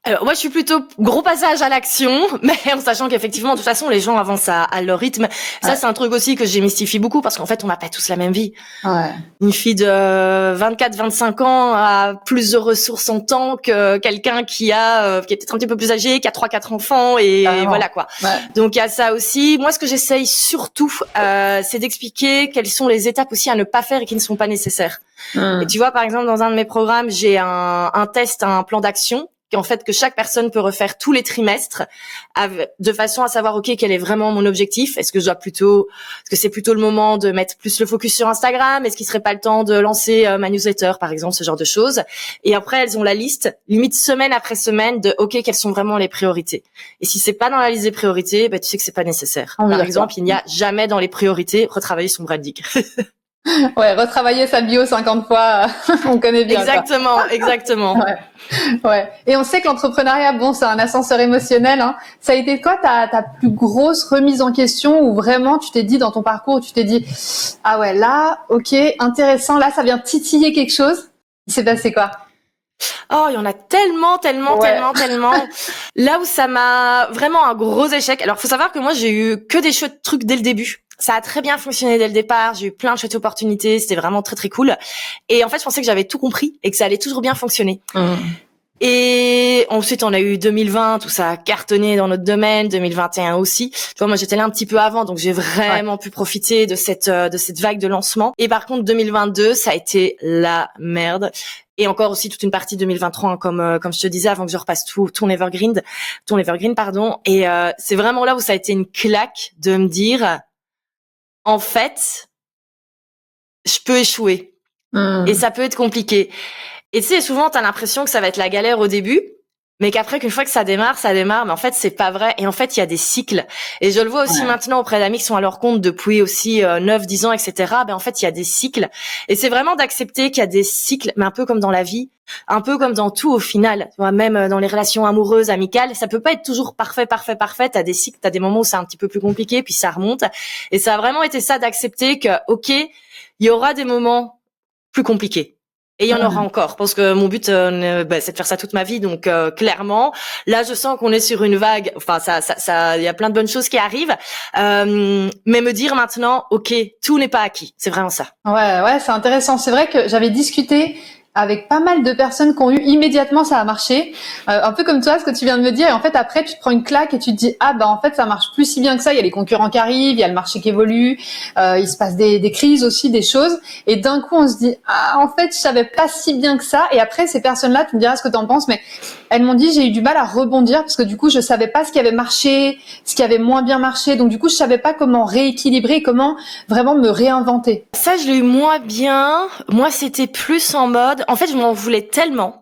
[SPEAKER 1] Alors moi je suis plutôt gros passage à l'action, mais en sachant qu'effectivement de toute façon les gens avancent à leur rythme. Ça c'est un truc aussi que je démystifie beaucoup parce qu'en fait on n'a pas tous la même vie.
[SPEAKER 2] Ouais.
[SPEAKER 1] Une fille de 24-25 ans a plus de ressources en temps que quelqu'un qui est peut-être un petit peu plus âgé, qui a 3-4 enfants et voilà quoi.
[SPEAKER 2] Ouais.
[SPEAKER 1] Donc il y a ça aussi. Moi ce que j'essaye surtout c'est d'expliquer quelles sont les étapes aussi à ne pas faire et qui ne sont pas nécessaires. Et tu vois par exemple dans un de mes programmes j'ai un test, un plan d'action en fait que chaque personne peut refaire tous les trimestres de façon à savoir ok quel est vraiment mon objectif. Est-ce que c'est plutôt le moment de mettre plus le focus sur Instagram, est-ce qu'il serait pas le temps de lancer ma newsletter par exemple, ce genre de choses. Et après elles ont la liste limite semaine après semaine de ok quelles sont vraiment les priorités. Et si c'est pas dans la liste des priorités, tu sais que c'est pas nécessaire. Par exemple, il n'y a jamais dans les priorités retravailler son branding.
[SPEAKER 2] Ouais, retravailler sa bio 50 fois, on connaît bien.
[SPEAKER 1] Exactement.
[SPEAKER 2] Ouais. Et on sait que l'entrepreneuriat, c'est un ascenseur émotionnel, hein. Ça a été quoi ta plus grosse remise en question où vraiment tu t'es dit dans ton parcours, tu t'es dit, ah ouais, là, ok, intéressant, là, ça vient titiller quelque chose. Il s'est passé quoi?
[SPEAKER 1] Oh, il y en a tellement. Là où ça m'a vraiment un gros échec. Alors, faut savoir que moi, j'ai eu que des chouettes trucs dès le début. Ça a très bien fonctionné dès le départ. J'ai eu plein de chouettes opportunités. C'était vraiment très, très cool. Et en fait, je pensais que j'avais tout compris et que ça allait toujours bien fonctionner. Et ensuite, on a eu 2020, tout ça a cartonné dans notre domaine, 2021 aussi. Tu vois, moi, j'étais là un petit peu avant, donc j'ai vraiment pu profiter de cette vague de lancement. Et par contre, 2022, ça a été la merde. Et encore aussi toute une partie 2023, hein, comme je te disais, avant que je repasse ton evergreen, pardon. Et c'est vraiment là où ça a été une claque de me dire, en fait, je peux échouer. Et ça peut être compliqué. Et tu sais, souvent, t'as l'impression que ça va être la galère au début, mais qu'après, qu'une fois que ça démarre, mais en fait, c'est pas vrai. Et en fait, il y a des cycles. Et je le vois aussi maintenant auprès d'amis qui sont à leur compte depuis aussi 9-10 ans, etc. En fait, il y a des cycles. Et c'est vraiment d'accepter qu'il y a des cycles, mais un peu comme dans la vie, un peu comme dans tout au final. Tu vois, même dans les relations amoureuses, amicales, ça peut pas être toujours parfait. T'as des cycles, t'as des moments où c'est un petit peu plus compliqué, puis ça remonte. Et ça a vraiment été ça d'accepter que, ok, il y aura des moments plus compliqués. Et il y en aura encore, parce que mon but, c'est de faire ça toute ma vie. Donc, clairement, là, je sens qu'on est sur une vague. Enfin, il y a plein de bonnes choses qui arrivent. Mais me dire maintenant, ok, tout n'est pas acquis. C'est vraiment ça.
[SPEAKER 2] Ouais, c'est intéressant. C'est vrai que j'avais discuté avec pas mal de personnes qui ont eu immédiatement ça a marché, un peu comme toi ce que tu viens de me dire, et en fait après tu te prends une claque et tu te dis ah bah en fait ça marche plus si bien que ça, il y a les concurrents qui arrivent, il y a le marché qui évolue, il se passe des crises aussi, des choses, et d'un coup on se dit ah en fait je savais pas si bien que ça, et après ces personnes-là, tu me diras ce que t'en penses, mais elles m'ont dit j'ai eu du mal à rebondir parce que du coup je savais pas ce qui avait marché, ce qui avait moins bien marché, donc du coup je savais pas comment rééquilibrer, comment vraiment me réinventer.
[SPEAKER 1] Ça, je l'ai eu moins bien. Moi, c'était plus en mode, en fait, je m'en voulais tellement.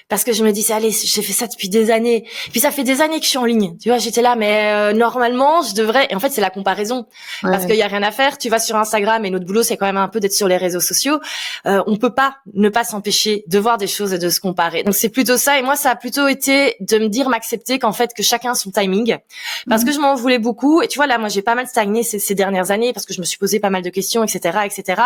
[SPEAKER 1] Parce que je me disais, allez, j'ai fait ça depuis des années. Puis ça fait des années que je suis en ligne. Tu vois, j'étais là, mais normalement, je devrais. Et en fait, c'est la comparaison, parce qu'il y a rien à faire. Tu vas sur Instagram et notre boulot, c'est quand même un peu d'être sur les réseaux sociaux. On peut pas ne pas s'empêcher de voir des choses et de se comparer. Donc c'est plutôt ça. Et moi, ça a plutôt été de me dire, m'accepter qu'en fait, que chacun a son timing, parce que je m'en voulais beaucoup. Et tu vois, là, moi, j'ai pas mal stagné ces dernières années parce que je me suis posé pas mal de questions, etc., etc.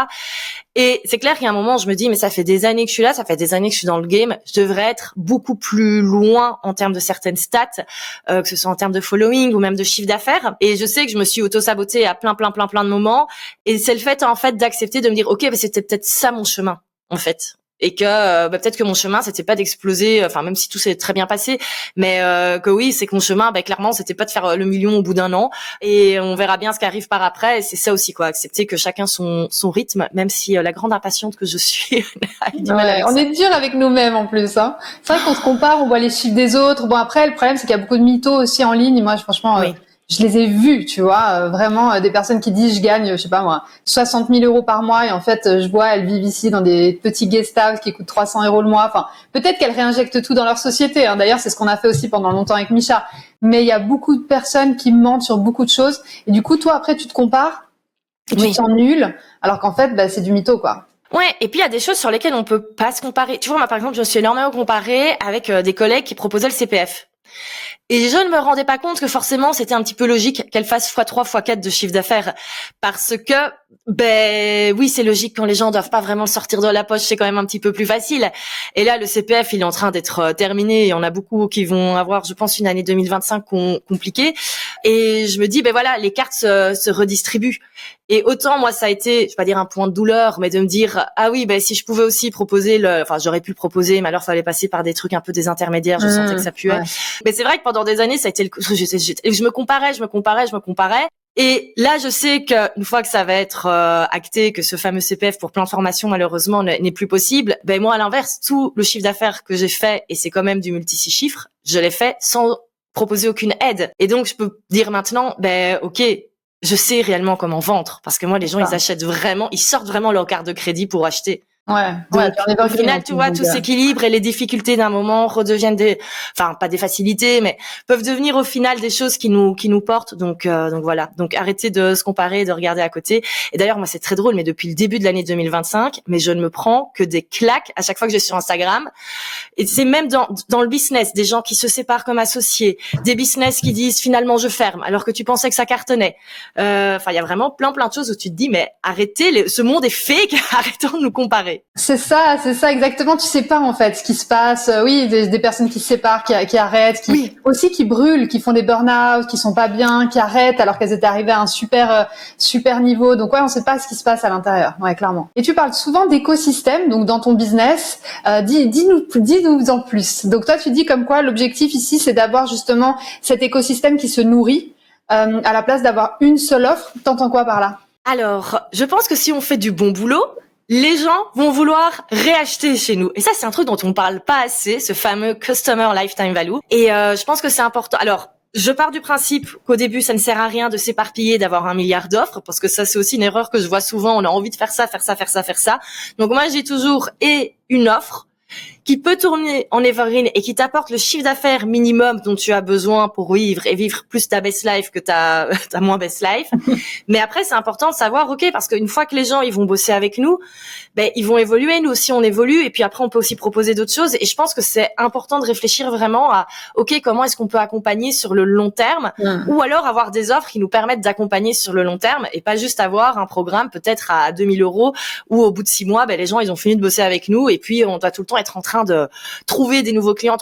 [SPEAKER 1] Et c'est clair qu'il y a un moment, je me dis, mais ça fait des années que je suis là, ça fait des années que je suis dans le game. Je devrais être beaucoup plus loin en termes de certaines stats, que ce soit en termes de following ou même de chiffre d'affaires. Et je sais que je me suis auto-sabotée à plein de moments. Et c'est le fait, en fait, d'accepter de me dire, ok, bah, c'était peut-être ça mon chemin, en fait. Et que peut-être que mon chemin c'était pas d'exploser, enfin même si tout s'est très bien passé, mais que oui c'est que mon chemin clairement c'était pas de faire le million au bout d'un an, et on verra bien ce qui arrive par après. Et c'est ça aussi, quoi, accepter que chacun son rythme, même si la grande impatiente que je suis a du mal avec
[SPEAKER 2] on
[SPEAKER 1] ça.
[SPEAKER 2] est dur avec nous-mêmes en plus, hein. C'est vrai qu'on se compare, on voit les chiffres des autres. Bon après le problème c'est qu'il y a beaucoup de mythos aussi en ligne. Moi franchement
[SPEAKER 1] Oui.
[SPEAKER 2] je les ai vus, tu vois, vraiment des personnes qui disent je gagne, je sais pas moi, 60 000 euros par mois, et en fait je vois elles vivent ici dans des petits guest house qui coûtent 300 euros le mois. Enfin peut-être qu'elles réinjectent tout dans leur société, hein. D'ailleurs c'est ce qu'on a fait aussi pendant longtemps avec Micha. Mais il y a beaucoup de personnes qui mentent sur beaucoup de choses, et du coup toi après tu te compares et tu te sens nul, alors qu'en fait c'est du mytho, quoi.
[SPEAKER 1] Ouais, et puis il y a des choses sur lesquelles on peut pas se comparer. Tu vois, moi par exemple, je me suis énormément comparée avec des collègues qui proposaient le CPF. Et je ne me rendais pas compte que forcément c'était un petit peu logique qu'elle fasse x3, x4 de chiffre d'affaires, parce que oui, c'est logique, quand les gens doivent pas vraiment sortir de la poche, c'est quand même un petit peu plus facile. Et là le CPF, il est en train d'être terminé, et on a beaucoup qui vont avoir, je pense, une année 2025 compliquée, et je me dis voilà, les cartes se redistribuent. Et autant moi ça a été, je vais pas dire un point de douleur, mais de me dire ah oui, si je pouvais aussi proposer j'aurais pu le proposer, mais alors fallait passer par des trucs un peu des intermédiaires, je sentais que ça puait. Ouais. Mais c'est vrai que pendant des années ça a été je me comparais. Et là, je sais qu'une fois que ça va être acté, que ce fameux CPF pour plan de formation malheureusement n'est plus possible, moi à l'inverse, tout le chiffre d'affaires que j'ai fait, et c'est quand même du multi-6 chiffres, je l'ai fait sans proposer aucune aide. Et donc je peux dire maintenant, ok, je sais réellement comment vendre, parce que moi les gens ils achètent vraiment, ils sortent vraiment leur carte de crédit pour acheter. Donc, au final, tu vois, tout s'équilibre, et les difficultés d'un moment redeviennent pas des facilités, mais peuvent devenir au final des choses qui nous portent. Donc voilà. Donc arrêtez de se comparer, de regarder à côté. Et d'ailleurs, moi, c'est très drôle, mais depuis le début de l'année 2025, mais je ne me prends que des claques à chaque fois que je suis sur Instagram. Et c'est même dans le business, des gens qui se séparent comme associés, des business qui disent finalement je ferme, alors que tu pensais que ça cartonnait. Il y a vraiment plein de choses où tu te dis, mais arrêtez, ce monde est fake, arrêtons de nous comparer.
[SPEAKER 2] C'est ça exactement. Tu sais pas en fait ce qui se passe. Oui, des personnes qui se séparent, qui arrêtent, aussi qui brûlent, qui font des burn-out, qui sont pas bien, qui arrêtent alors qu'elles étaient arrivées à un super niveau. Donc on sait pas ce qui se passe à l'intérieur. Ouais, clairement. Et tu parles souvent d'écosystème, donc dans ton business. Dis-nous en plus. Donc toi tu dis comme quoi l'objectif ici c'est d'avoir justement cet écosystème qui se nourrit à la place d'avoir une seule offre. T'entends quoi par là?
[SPEAKER 1] Alors, je pense que si on fait du bon boulot, les gens vont vouloir réacheter chez nous. Et ça, c'est un truc dont on parle pas assez, ce fameux Customer Lifetime Value. Et je pense que c'est important. Alors, je pars du principe qu'au début, ça ne sert à rien de s'éparpiller, d'avoir 1 milliard d'offres, parce que ça, c'est aussi une erreur que je vois souvent. On a envie de faire ça. Donc moi, j'ai toujours une offre qui peut tourner en evergreen et qui t'apporte le chiffre d'affaires minimum dont tu as besoin pour vivre plus ta best life que ta moins best life. Mais après, c'est important de savoir, ok, parce qu'une fois que les gens, ils vont bosser avec nous, ils vont évoluer, nous aussi on évolue, et puis après on peut aussi proposer d'autres choses. Et je pense que c'est important de réfléchir vraiment à, ok, comment est-ce qu'on peut accompagner sur le long terme, ou alors avoir des offres qui nous permettent d'accompagner sur le long terme, et pas juste avoir un programme peut-être à 2 000 euros où au bout de 6 mois, les gens, ils ont fini de bosser avec nous, et puis on doit tout le temps être en train de trouver des nouveaux clients.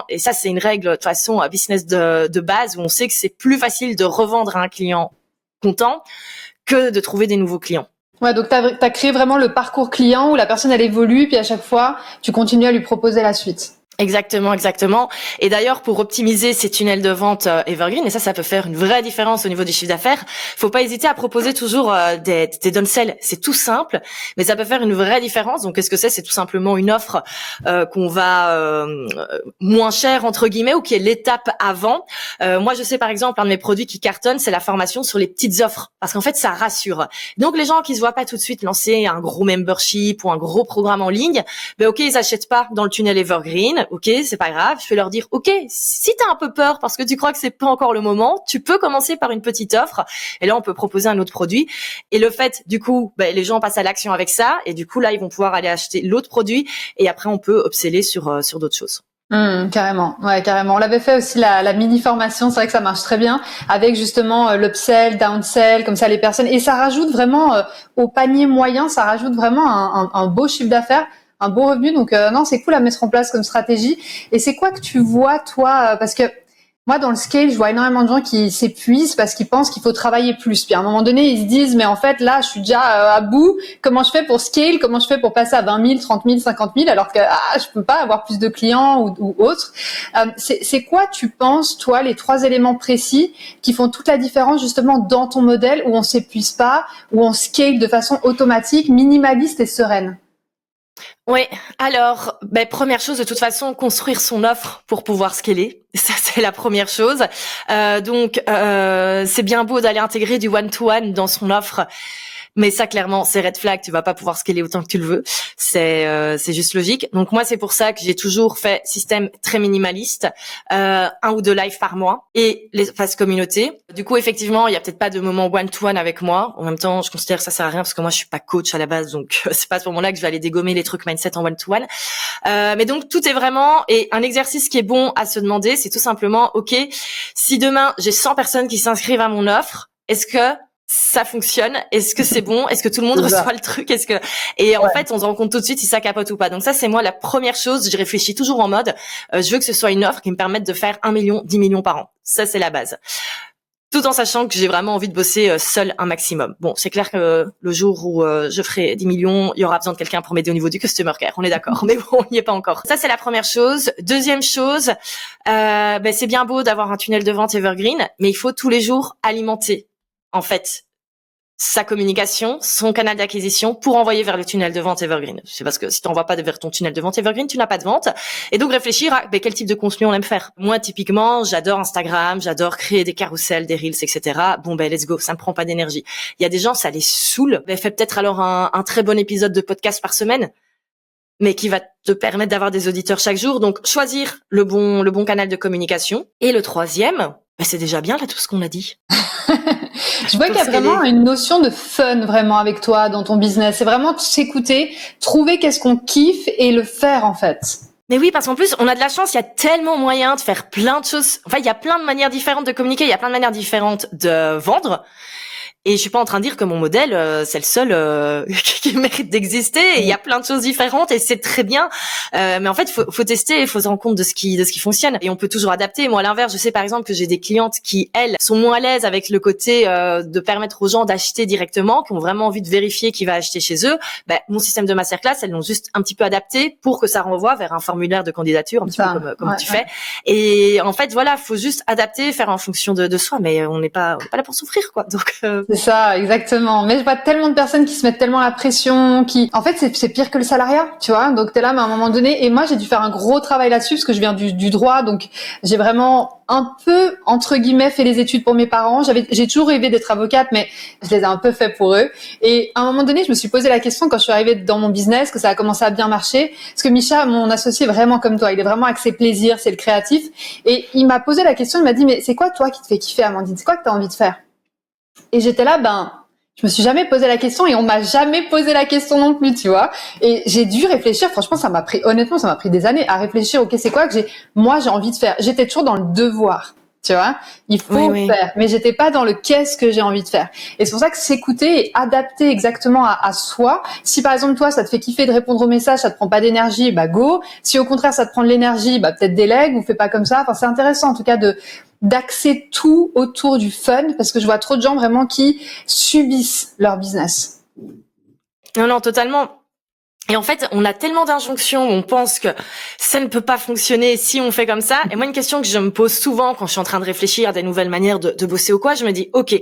[SPEAKER 1] Et ça, c'est une règle, de toute façon, business de base, où on sait que c'est plus facile de revendre à un client content que de trouver des nouveaux clients.
[SPEAKER 2] Ouais, donc t'as créé vraiment le parcours client où la personne elle évolue, puis à chaque fois tu continues à lui proposer la suite.
[SPEAKER 1] Exactement, exactement. Et d'ailleurs, pour optimiser ces tunnels de vente evergreen, et ça peut faire une vraie différence au niveau du chiffre d'affaires, faut pas hésiter à proposer toujours des downsell. C'est tout simple, mais ça peut faire une vraie différence. Donc, qu'est-ce que c'est? C'est tout simplement une offre qu'on va moins cher entre guillemets, ou qui est l'étape avant. Moi, je sais par exemple, un de mes produits qui cartonne, c'est la formation sur les petites offres, parce qu'en fait, ça rassure. Donc, les gens qui se voient pas tout de suite lancer un gros membership ou un gros programme en ligne, ben ok, ils achètent pas dans le tunnel evergreen. Ok, c'est pas grave, je vais leur dire, ok, si t'as un peu peur parce que tu crois que c'est pas encore le moment, tu peux commencer par une petite offre, et là on peut proposer un autre produit, et le fait, du coup, les gens passent à l'action avec ça, et du coup là ils vont pouvoir aller acheter l'autre produit, et après on peut upseller sur d'autres choses.
[SPEAKER 2] Carrément, ouais, carrément. On l'avait fait aussi la mini formation, c'est vrai que ça marche très bien avec justement l'upsell, downsell, comme ça les personnes, et ça rajoute vraiment au panier moyen, ça rajoute vraiment un beau chiffre d'affaires, un beau revenu. Donc non, c'est cool à mettre en place comme stratégie. Et c'est quoi que tu vois toi, parce que moi dans le scale, je vois énormément de gens qui s'épuisent parce qu'ils pensent qu'il faut travailler plus. Puis à un moment donné, ils se disent mais en fait là, je suis déjà à bout. Comment je fais pour scale? Comment je fais pour passer à 20 000, 30 000, 50 000 alors que je peux pas avoir plus de clients ou autre. C'est quoi tu penses toi les 3 éléments précis qui font toute la différence justement dans ton modèle où on s'épuise pas, où on scale de façon automatique, minimaliste et sereine?
[SPEAKER 1] Oui, alors, première chose, de toute façon, construire son offre pour pouvoir scaler. Ça, c'est la première chose. Donc, c'est bien beau d'aller intégrer du one-to-one dans son offre, mais ça, clairement, c'est red flag. Tu vas pas pouvoir scaler autant que tu le veux. C'est juste logique. Donc, moi, c'est pour ça que j'ai toujours fait système très minimaliste, 1 ou 2 lives par mois et les phases communauté. Du coup, effectivement, il y a peut-être pas de moment one-to-one avec moi. En même temps, je considère que ça sert à rien parce que moi, je suis pas coach à la base. Donc, c'est pas à ce moment-là que je vais aller dégommer les trucs mindset en one-to-one. Mais donc, tout est vraiment, et un exercice qui est bon à se demander, c'est tout simplement, OK, si demain, j'ai 100 personnes qui s'inscrivent à mon offre, est-ce que ça fonctionne? Est-ce que c'est bon? Est-ce que tout le monde reçoit le truc? En fait, on se rend compte tout de suite si ça capote ou pas. Donc ça, c'est moi la première chose. Je réfléchis toujours en mode, je veux que ce soit une offre qui me permette de faire 1 million, 10 millions par an. Ça, c'est la base. Tout en sachant que j'ai vraiment envie de bosser seul un maximum. Bon, c'est clair que le jour où je ferai 10 millions, il y aura besoin de quelqu'un pour m'aider au niveau du customer care. On est d'accord, mais bon, on n'y est pas encore. Ça, c'est la première chose. Deuxième chose, c'est bien beau d'avoir un tunnel de vente evergreen, mais il faut tous les jours alimenter, en fait, sa communication, son canal d'acquisition pour envoyer vers le tunnel de vente evergreen. C'est parce que si tu n'envoies pas vers ton tunnel de vente evergreen, tu n'as pas de vente. Et donc réfléchir à quel type de contenu on aime faire. Moi, typiquement, j'adore Instagram, j'adore créer des carousels, des reels, etc. Bon, let's go, ça me prend pas d'énergie. Il y a des gens, ça les saoule. Fais peut-être alors un très bon épisode de podcast par semaine, mais qui va te permettre d'avoir des auditeurs chaque jour. Donc, choisir le bon canal de communication. Et le troisième, c'est déjà bien là tout ce qu'on a dit.
[SPEAKER 2] Je vois qu'il y a vraiment une notion de fun vraiment avec toi dans ton business. C'est vraiment s'écouter, trouver qu'est-ce qu'on kiffe et le faire en fait.
[SPEAKER 1] Mais oui, parce qu'en plus, on a de la chance, il y a tellement moyen de faire plein de choses. Enfin, il y a plein de manières différentes de communiquer, il y a plein de manières différentes de vendre. Et je suis pas en train de dire que mon modèle, c'est le seul qui mérite d'exister. Et il y a plein de choses différentes et c'est très bien. Mais en fait, faut tester, il faut se rendre compte de ce qui fonctionne. Et on peut toujours adapter. Moi, à l'inverse, je sais par exemple que j'ai des clientes qui, elles, sont moins à l'aise avec le côté de permettre aux gens d'acheter directement, qui ont vraiment envie de vérifier qui va acheter chez eux. Mon système de masterclass, elles l'ont juste un petit peu adapté pour que ça renvoie vers un formulaire de candidature, un petit peu comme tu fais. Et en fait, voilà, faut juste adapter, faire en fonction de soi. Mais on n'est pas là pour souffrir, quoi. Donc
[SPEAKER 2] c'est ça, exactement. Mais je vois tellement de personnes qui se mettent tellement la pression, en fait, c'est pire que le salariat, tu vois. Donc t'es là, mais à un moment donné, et moi j'ai dû faire un gros travail là-dessus parce que je viens du droit, donc j'ai vraiment un peu entre guillemets fait les études pour mes parents. J'ai toujours rêvé d'être avocate, mais je les ai un peu fait pour eux. Et à un moment donné, je me suis posé la question quand je suis arrivée dans mon business, que ça a commencé à bien marcher, parce que Misha, mon associé, est vraiment comme toi. Il est vraiment axé plaisir, c'est le créatif. Et il m'a posé la question, il m'a dit, mais c'est quoi toi qui te fait kiffer, Amandine? C'est quoi que t'as envie de faire? Et j'étais là, je me suis jamais posé la question et on m'a jamais posé la question non plus, tu vois. Et j'ai dû réfléchir. Franchement, honnêtement, ça m'a pris des années à réfléchir. Ok, c'est quoi que j'ai envie de faire. J'étais toujours dans le devoir, tu vois. Il faut faire, mais j'étais pas dans le qu'est-ce que j'ai envie de faire. Et c'est pour ça que s'écouter et adapter exactement à soi. Si par exemple toi, ça te fait kiffer de répondre aux messages, ça te prend pas d'énergie, go. Si au contraire, ça te prend de l'énergie, peut-être délègue ou fais pas comme ça. Enfin, c'est intéressant en tout cas d'axer tout autour du fun parce que je vois trop de gens vraiment qui subissent leur business.
[SPEAKER 1] Non, non, totalement. Et en fait, on a tellement d'injonctions, on pense que ça ne peut pas fonctionner si on fait comme ça. Et moi, une question que je me pose souvent quand je suis en train de réfléchir à des nouvelles manières de bosser ou quoi, je me dis, OK.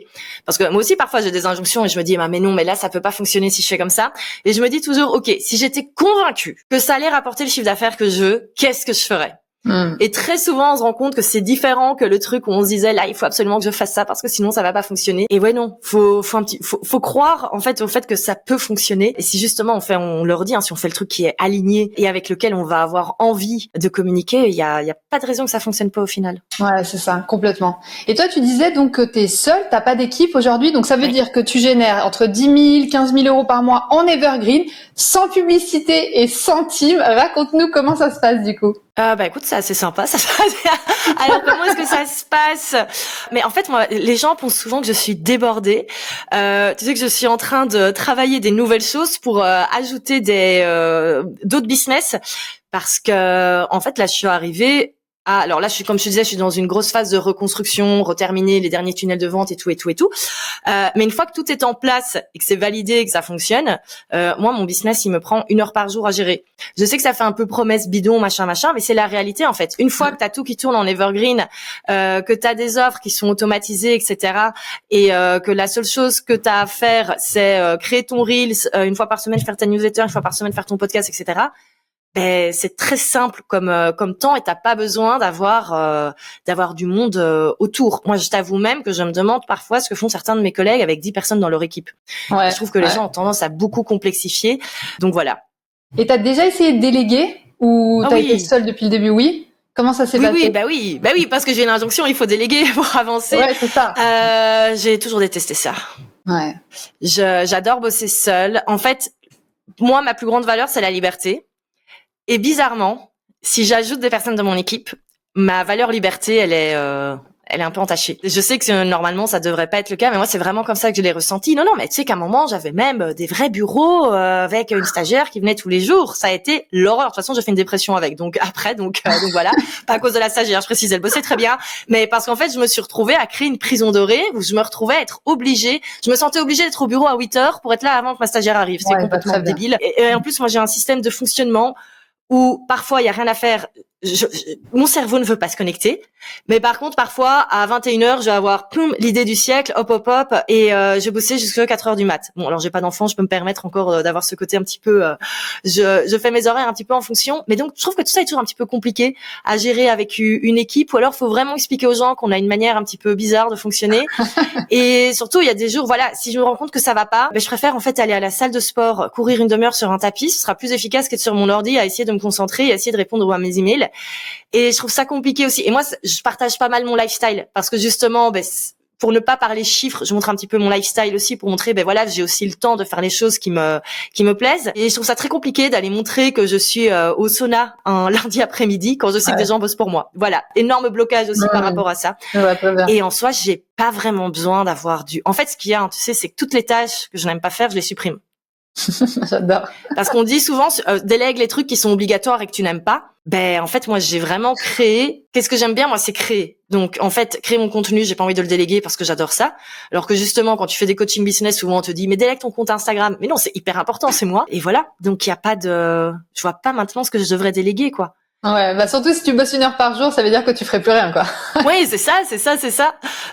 [SPEAKER 1] Parce que moi aussi, parfois, j'ai des injonctions et je me dis, mais non, mais là, ça peut pas fonctionner si je fais comme ça. Et je me dis toujours, OK, si j'étais convaincue que ça allait rapporter le chiffre d'affaires que je veux, qu'est-ce que je ferais? Et très souvent, on se rend compte que c'est différent que le truc où on se disait là, il faut absolument que je fasse ça parce que sinon ça va pas fonctionner. Et ouais, non, faut croire en fait au fait que ça peut fonctionner. Et si justement on leur dit, si on fait le truc qui est aligné et avec lequel on va avoir envie de communiquer, il y a pas de raison que ça fonctionne pas au final.
[SPEAKER 2] Ouais, c'est ça, complètement. Et toi, tu disais donc que t'es seule, t'as pas d'équipe aujourd'hui, donc ça veut dire que tu génères entre 10 000, 15 000 euros par mois en evergreen, sans publicité et sans team. Raconte-nous comment ça se passe du coup.
[SPEAKER 1] Écoute, c'est assez sympa, ça se passe. Alors comment est-ce que ça se passe? Mais en fait, moi, les gens pensent souvent que je suis débordée. Tu sais que je suis en train de travailler des nouvelles choses pour ajouter d'autres business parce que en fait là, je suis arrivée. Alors là, comme je te disais, je suis dans une grosse phase de reconstruction, reterminer les derniers tunnels de vente et tout. Mais une fois que tout est en place et que c'est validé et que ça fonctionne, moi, mon business, il me prend 1 heure par jour à gérer. Je sais que ça fait un peu promesse bidon, machin, mais c'est la réalité, en fait. Une fois que t'as tout qui tourne en evergreen, que t'as des offres qui sont automatisées, etc., et que la seule chose que t'as à faire, c'est créer ton Reels, une fois par semaine, faire ta newsletter, une fois par semaine, faire ton podcast, etc., c'est très simple comme temps et t'as pas besoin d'avoir du monde autour. Moi, je t'avoue même que je me demande parfois ce que font certains de mes collègues avec 10 personnes dans leur équipe.
[SPEAKER 2] Ouais,
[SPEAKER 1] je trouve que les gens ont tendance à beaucoup complexifier. Donc voilà.
[SPEAKER 2] Et t'as déjà essayé de déléguer ou t'as été seule depuis le début? Oui. Comment ça s'est passé?
[SPEAKER 1] Oui, parce que j'ai une injonction, il faut déléguer pour avancer.
[SPEAKER 2] Ouais, c'est ça.
[SPEAKER 1] J'ai toujours détesté ça.
[SPEAKER 2] Ouais.
[SPEAKER 1] J'adore bosser seule. En fait, moi, ma plus grande valeur, c'est la liberté. Et bizarrement, si j'ajoute des personnes dans mon équipe, ma valeur liberté, elle est un peu entachée. Je sais que normalement, ça devrait pas être le cas, mais moi, c'est vraiment comme ça que je l'ai ressenti. Non, mais tu sais qu'à un moment, j'avais même des vrais bureaux avec une stagiaire qui venait tous les jours. Ça a été l'horreur. De toute façon, j'ai fait une dépression avec. Donc voilà. Pas à cause de la stagiaire, je précise, elle bossait très bien, mais parce qu'en fait, je me suis retrouvée à créer une prison dorée où je me retrouvais à être obligée. Je me sentais obligée d'être au bureau à 8 heures pour être là avant que ma stagiaire arrive. C'est complètement débile. Et en plus, moi, j'ai un système de fonctionnement où parfois il y a rien à faire, mon cerveau ne veut pas se connecter, mais par contre parfois à 21h je vais avoir l'idée du siècle, hop et je vais bosser jusqu'à 4h du mat. Bon, alors j'ai pas d'enfant, je peux me permettre encore d'avoir ce côté un petit peu je fais mes horaires un petit peu en fonction, mais donc je trouve que tout ça est toujours un petit peu compliqué à gérer avec une équipe, ou alors faut vraiment expliquer aux gens qu'on a une manière un petit peu bizarre de fonctionner. Et surtout il y a des jours, voilà, si je me rends compte que ça va pas, je préfère en fait aller à la salle de sport, courir une demi-heure sur un tapis, ce sera plus efficace qu'être sur mon ordi à essayer de me concentrer et essayer de répondre à mes emails. Et je trouve ça compliqué aussi. Et moi, je partage pas mal mon lifestyle parce que justement, pour ne pas parler chiffres, je montre un petit peu mon lifestyle aussi pour montrer, voilà, j'ai aussi le temps de faire les choses qui me plaisent. Et je trouve ça très compliqué d'aller montrer que je suis au sauna un lundi après-midi quand je sais que des gens bossent pour moi. Voilà, énorme blocage aussi par rapport à ça.
[SPEAKER 2] Ouais, très bien.
[SPEAKER 1] Et en soi, j'ai pas vraiment besoin d'avoir En fait, ce qu'il y a, tu sais, c'est que toutes les tâches que je n'aime pas faire, je les supprime.
[SPEAKER 2] J'adore.
[SPEAKER 1] Parce qu'on dit souvent délègue les trucs qui sont obligatoires et que tu n'aimes pas. En fait, moi, j'ai vraiment créé. Qu'est-ce que j'aime bien, moi, c'est créer. Donc, en fait, créer mon contenu, j'ai pas envie de le déléguer parce que j'adore ça. Alors que justement, quand tu fais des coaching business, souvent on te dit, mais délègue ton compte Instagram. Mais non, c'est hyper important, c'est moi. Et voilà. Donc, il y a pas je vois pas maintenant ce que je devrais déléguer, quoi.
[SPEAKER 2] Ouais, surtout si tu bosses 1 heure par jour, ça veut dire que tu ferais plus rien, quoi.
[SPEAKER 1] Oui, c'est ça.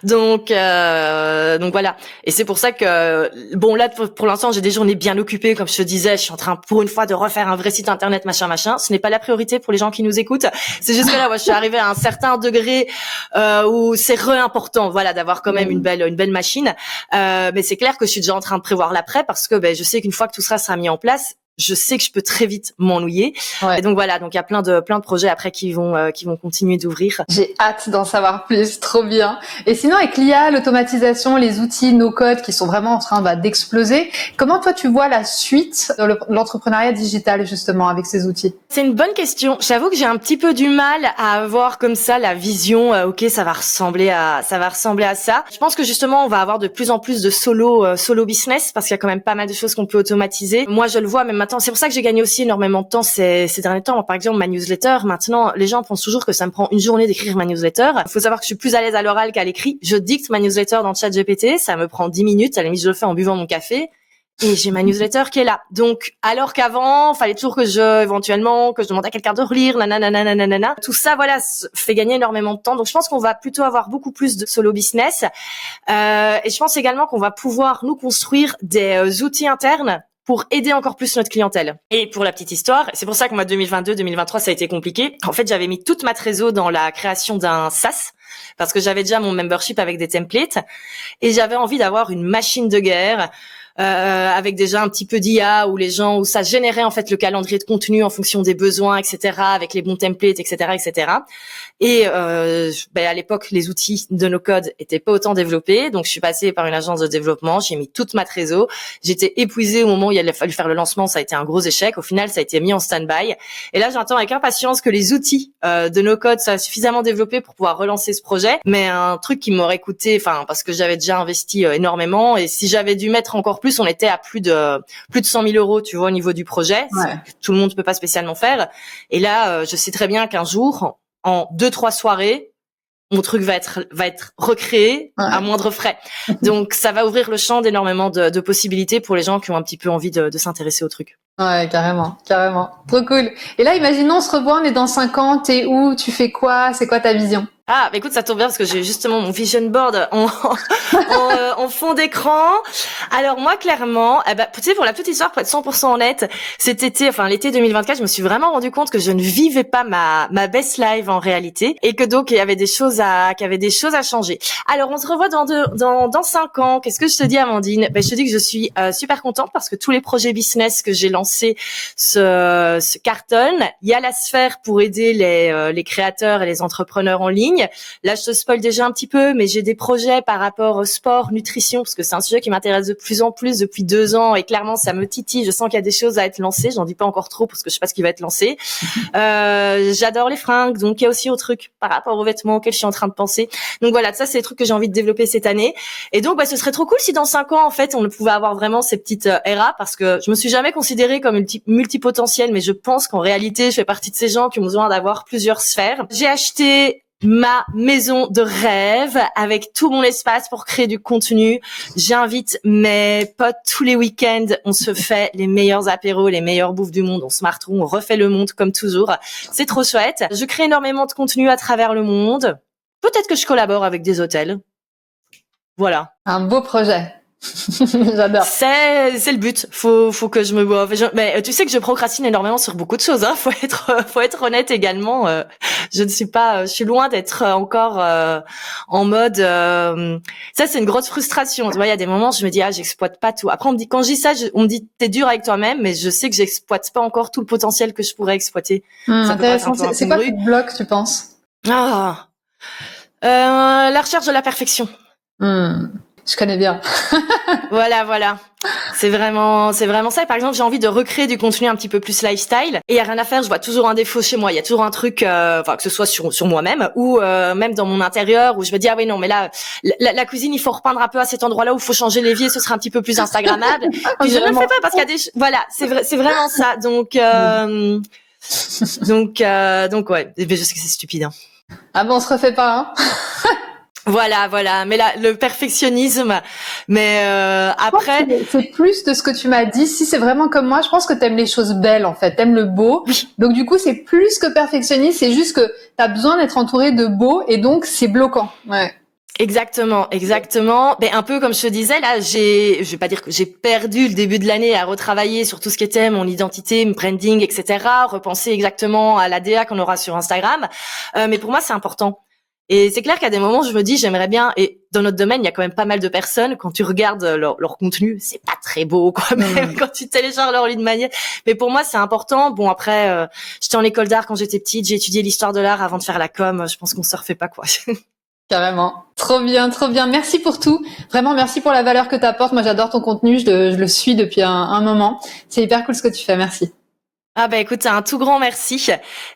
[SPEAKER 1] Donc voilà. Et c'est pour ça que là pour l'instant j'ai des journées bien occupées, comme je te disais, je suis en train pour une fois de refaire un vrai site internet, machin. Ce n'est pas la priorité pour les gens qui nous écoutent. C'est juste que là, moi, je suis arrivée à un certain degré où c'est important, voilà, d'avoir quand même une belle machine. Mais c'est clair que je suis déjà en train de prévoir l'après parce que je sais qu'une fois que tout ça sera mis en place, je sais que je peux très vite m'ennuyer. Ouais. Et donc voilà, donc il y a plein de projets après qui vont continuer d'ouvrir.
[SPEAKER 2] J'ai hâte d'en savoir plus, trop bien. Et sinon, avec l'IA, l'automatisation, les outils no-code qui sont vraiment en train d'exploser, comment toi tu vois la suite de l'entrepreneuriat digital justement avec ces outils?
[SPEAKER 1] C'est une bonne question. J'avoue que j'ai un petit peu du mal à avoir comme ça la vision. Ok, ça va ressembler à ça. Je pense que justement, on va avoir de plus en plus de solo business parce qu'il y a quand même pas mal de choses qu'on peut automatiser. Moi, je le vois même maintenant. C'est pour ça que j'ai gagné aussi énormément de temps ces derniers temps. Moi, par exemple, ma newsletter, maintenant, les gens pensent toujours que ça me prend une journée d'écrire ma newsletter. Il faut savoir que je suis plus à l'aise à l'oral qu'à l'écrit. Je dicte ma newsletter dans ChatGPT. Ça me prend 10 minutes. À la limite, je le fais en buvant mon café. et j'ai ma newsletter qui est là. Donc, alors qu'avant, fallait toujours que éventuellement, que je demande à quelqu'un de relire, nanana. Tout ça, voilà, fait gagner énormément de temps. Donc, je pense qu'on va plutôt avoir beaucoup plus de solo business. Et je pense également qu'on va pouvoir nous construire des outils internes pour aider encore plus notre clientèle. Et pour la petite histoire, c'est pour ça que moi 2022-2023 ça a été compliqué. En fait, j'avais mis toute ma trésor dans la création d'un SaaS parce que j'avais déjà mon membership avec des templates et j'avais envie d'avoir une machine de guerre avec déjà un petit peu d'IA où ça générait en fait le calendrier de contenu en fonction des besoins, etc., avec les bons templates, etc., etc. Et à l'époque, les outils de no-code étaient pas autant développés, donc je suis passée par une agence de développement, j'ai mis toute ma trésor, j'étais épuisée au moment où il a fallu faire le lancement, ça a été un gros échec. Au final, ça a été mis en stand-by. Et là, j'attends avec impatience que les outils de no-code soient suffisamment développés pour pouvoir relancer ce projet. Mais un truc qui m'aurait coûté, parce que j'avais déjà investi énormément, et si j'avais dû mettre encore plus, on était à plus de 100 000 euros, tu vois, au niveau du projet.
[SPEAKER 2] Ouais.
[SPEAKER 1] Tout le monde ne peut pas spécialement faire. Et là, je sais très bien qu'un jour, en 2-3 soirées, mon truc va être recréé à moindre frais. Donc, ça va ouvrir le champ d'énormément de possibilités pour les gens qui ont un petit peu envie de s'intéresser au truc.
[SPEAKER 2] Ouais, carrément. Trop cool. Et là, imaginons, on se revoit, on est dans 5 ans, t'es où, tu fais quoi, c'est quoi ta vision?
[SPEAKER 1] Ah, écoute, ça tombe bien parce que j'ai justement mon vision board en fond d'écran. Alors moi, clairement, tu sais, pour la petite histoire, pour être 100% honnête, l'été 2024, je me suis vraiment rendu compte que je ne vivais pas ma best life en réalité et que donc il y avait des choses à changer. Alors on se revoit dans 5 ans. Qu'est-ce que je te dis, Amandine? Je te dis que je suis super contente parce que tous les projets business que j'ai lancés se cartonnent. Il y a la sphère pour aider les créateurs et les entrepreneurs en ligne. Là, je te spoil déjà un petit peu, mais j'ai des projets par rapport au sport, nutrition, parce que c'est un sujet qui m'intéresse de plus en plus depuis 2 ans et clairement, ça me titille. Je sens qu'il y a des choses à être lancées. J'en dis pas encore trop parce que je sais pas ce qui va être lancé. J'adore les fringues, donc il y a aussi autre truc par rapport aux vêtements auxquels je suis en train de penser. Donc voilà, ça, c'est des trucs que j'ai envie de développer cette année. Et donc, ce serait trop cool si dans 5 ans, en fait, on pouvait avoir vraiment ces petites eras parce que je me suis jamais considérée comme multipotentielle, mais je pense qu'en réalité, je fais partie de ces gens qui ont besoin d'avoir plusieurs sphères. J'ai acheté ma maison de rêve avec tout mon espace pour créer du contenu. J'invite mes potes tous les week-ends. On se fait les meilleurs apéros, les meilleures bouffes du monde. On se marre trop, on refait le monde comme toujours. C'est trop chouette. Je crée énormément de contenu à travers le monde. Peut-être que je collabore avec des hôtels. Voilà.
[SPEAKER 2] Un beau projet. J'adore.
[SPEAKER 1] C'est le but. Faut que je me boive. Mais tu sais que je procrastine énormément sur beaucoup de choses. Faut être honnête également. Je suis loin d'être encore en mode. Ça, c'est une grosse frustration. Tu vois, il y a des moments, je me dis j'exploite pas tout. Après, quand je dis ça, on me dit t'es dur avec toi-même, mais je sais que j'exploite pas encore tout le potentiel que je pourrais exploiter.
[SPEAKER 2] Intéressant. C'est quoi qui te bloque, tu penses?
[SPEAKER 1] La recherche de la perfection.
[SPEAKER 2] Je connais bien.
[SPEAKER 1] Voilà. C'est vraiment ça. Et par exemple, j'ai envie de recréer du contenu un petit peu plus lifestyle. Et il y a rien à faire. Je vois toujours un défaut chez moi. Il y a toujours un truc, que ce soit sur moi-même ou même dans mon intérieur où je me dis oui non, mais là, la cuisine, il faut repeindre un peu à cet endroit-là où il faut changer l'évier. Ce sera un petit peu plus instagrammable. Puis je ne le fais pas parce qu'il y a des, voilà, c'est vraiment ça. Donc ouais. Je sais que c'est stupide. Hein.
[SPEAKER 2] Ah bon, on se refait pas, hein.
[SPEAKER 1] Voilà. Mais là, le perfectionnisme. Mais après,
[SPEAKER 2] c'est plus de ce que tu m'as dit. Si c'est vraiment comme moi, je pense que t'aimes les choses belles, en fait. T'aimes le beau.
[SPEAKER 1] Oui.
[SPEAKER 2] Donc du coup, c'est plus que perfectionniste. C'est juste que t'as besoin d'être entouré de beau, et donc c'est bloquant. Ouais.
[SPEAKER 1] Exactement. Mais un peu comme je te disais, là, je vais pas dire que j'ai perdu le début de l'année à retravailler sur tout ce qui était mon identité, mon branding, etc. Repenser exactement à l'ADA qu'on aura sur Instagram. Mais pour moi, c'est important. Et c'est clair qu'à des moments, je me dis, j'aimerais bien, et dans notre domaine, il y a quand même pas mal de personnes, quand tu regardes leur contenu, c'est pas très beau, quoi, même quand tu télécharges leur ligne de manière. Mais pour moi, c'est important. Bon, après, j'étais en école d'art quand j'étais petite, j'ai étudié l'histoire de l'art avant de faire la com, je pense qu'on se refait pas, quoi.
[SPEAKER 2] Carrément. Trop bien. Merci pour tout. Vraiment, merci pour la valeur que t'apportes. Moi, j'adore ton contenu, je le suis depuis un moment. C'est hyper cool ce que tu fais, merci.
[SPEAKER 1] Écoute, un tout grand merci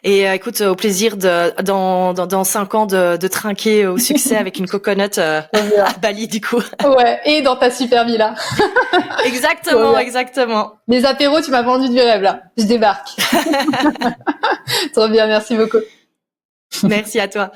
[SPEAKER 1] et écoute, au plaisir dans 5 ans de trinquer au succès avec une coconut à Bali du coup.
[SPEAKER 2] Ouais, et dans ta super villa.
[SPEAKER 1] Exactement.
[SPEAKER 2] Les apéros, tu m'as vendu du rêve là. Je débarque. Trop bien, merci beaucoup.
[SPEAKER 1] Merci à toi.